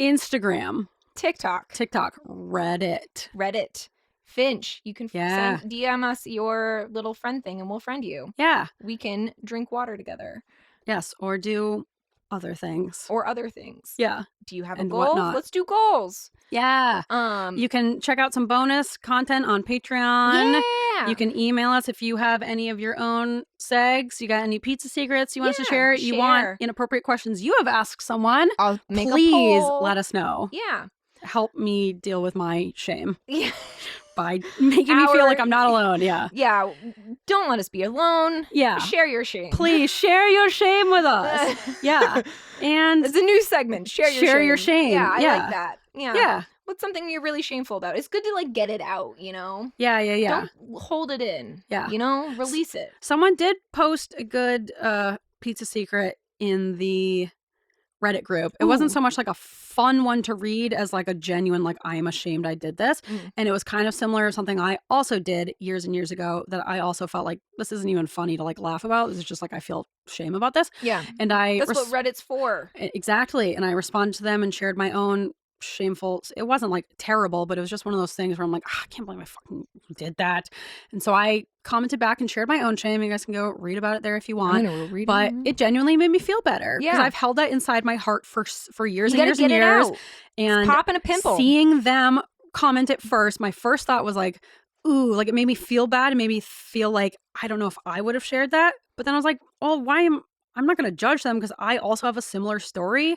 Instagram, TikTok, Reddit. Finch. You can send DM us your little friend thing and we'll friend you. Yeah. We can drink water together. Yes. Or do other things. Yeah. Do you have a goal? Whatnot. Let's do goals. Yeah. You can check out some bonus content on Patreon. Yeah. You can email us if you have any of your own segs. You got any pizza secrets you want us to share? You want inappropriate questions you have asked someone? I'll make Please a poll. Let us know. Yeah. Help me deal with my shame. Yeah. By making me feel like I'm not alone. Yeah. Yeah. Don't let us be alone. Yeah. Share your shame. Please share your shame with us. Yeah. And it's a new segment. Share your shame. Yeah, I like that. Yeah. Yeah. What's something you're really shameful about? It's good to like get it out, you know? Yeah. Don't hold it in. Yeah. You know? Release it. Someone did post a good pizza secret in the Reddit group. It wasn't so much like a fun one to read as like a genuine like I am ashamed I did this. And it was kind of similar to something I also did years and years ago that I also felt like this isn't even funny to like laugh about. This is just like I feel shame about this. Yeah. And that's what Reddit's for. Exactly. And I responded to them and shared my own shameful. It wasn't like terrible, but it was just one of those things where I'm like, I can't believe I fucking did that. And so I commented back and shared my own shame. You guys can go read about it there if you want. But it genuinely made me feel better. Yeah. Because I've held that inside my heart for years and years and years. And it's popping a pimple. Seeing them comment it first, my first thought was like, ooh, like it made me feel bad. It made me feel like I don't know if I would have shared that. But then I was like, oh, I'm not going to judge them because I also have a similar story.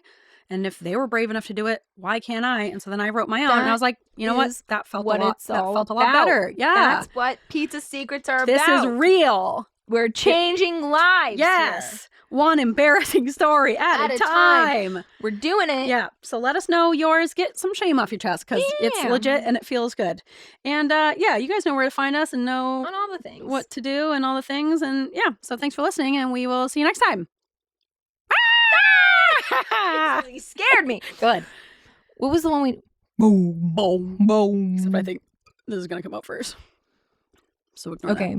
And if they were brave enough to do it, why can't I? And so then I wrote my own. And I was like, you know what? That felt a lot better. Yeah. That's what pizza secrets are this about. This is real. We're changing lives. Yes. Here. One embarrassing story at a time. We're doing it. Yeah. So let us know yours. Get some shame off your chest because it's legit and it feels good. And you guys know where to find us and know on all the things. What to do and all the things. And yeah. So thanks for listening and we will see you next time. You scared me. Good. What was the one we... Boom, boom, boom. Except I think this is going to come out first. So ignore that. Okay.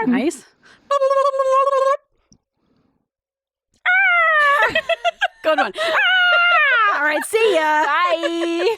Nice. Good one. All right, see ya. Bye.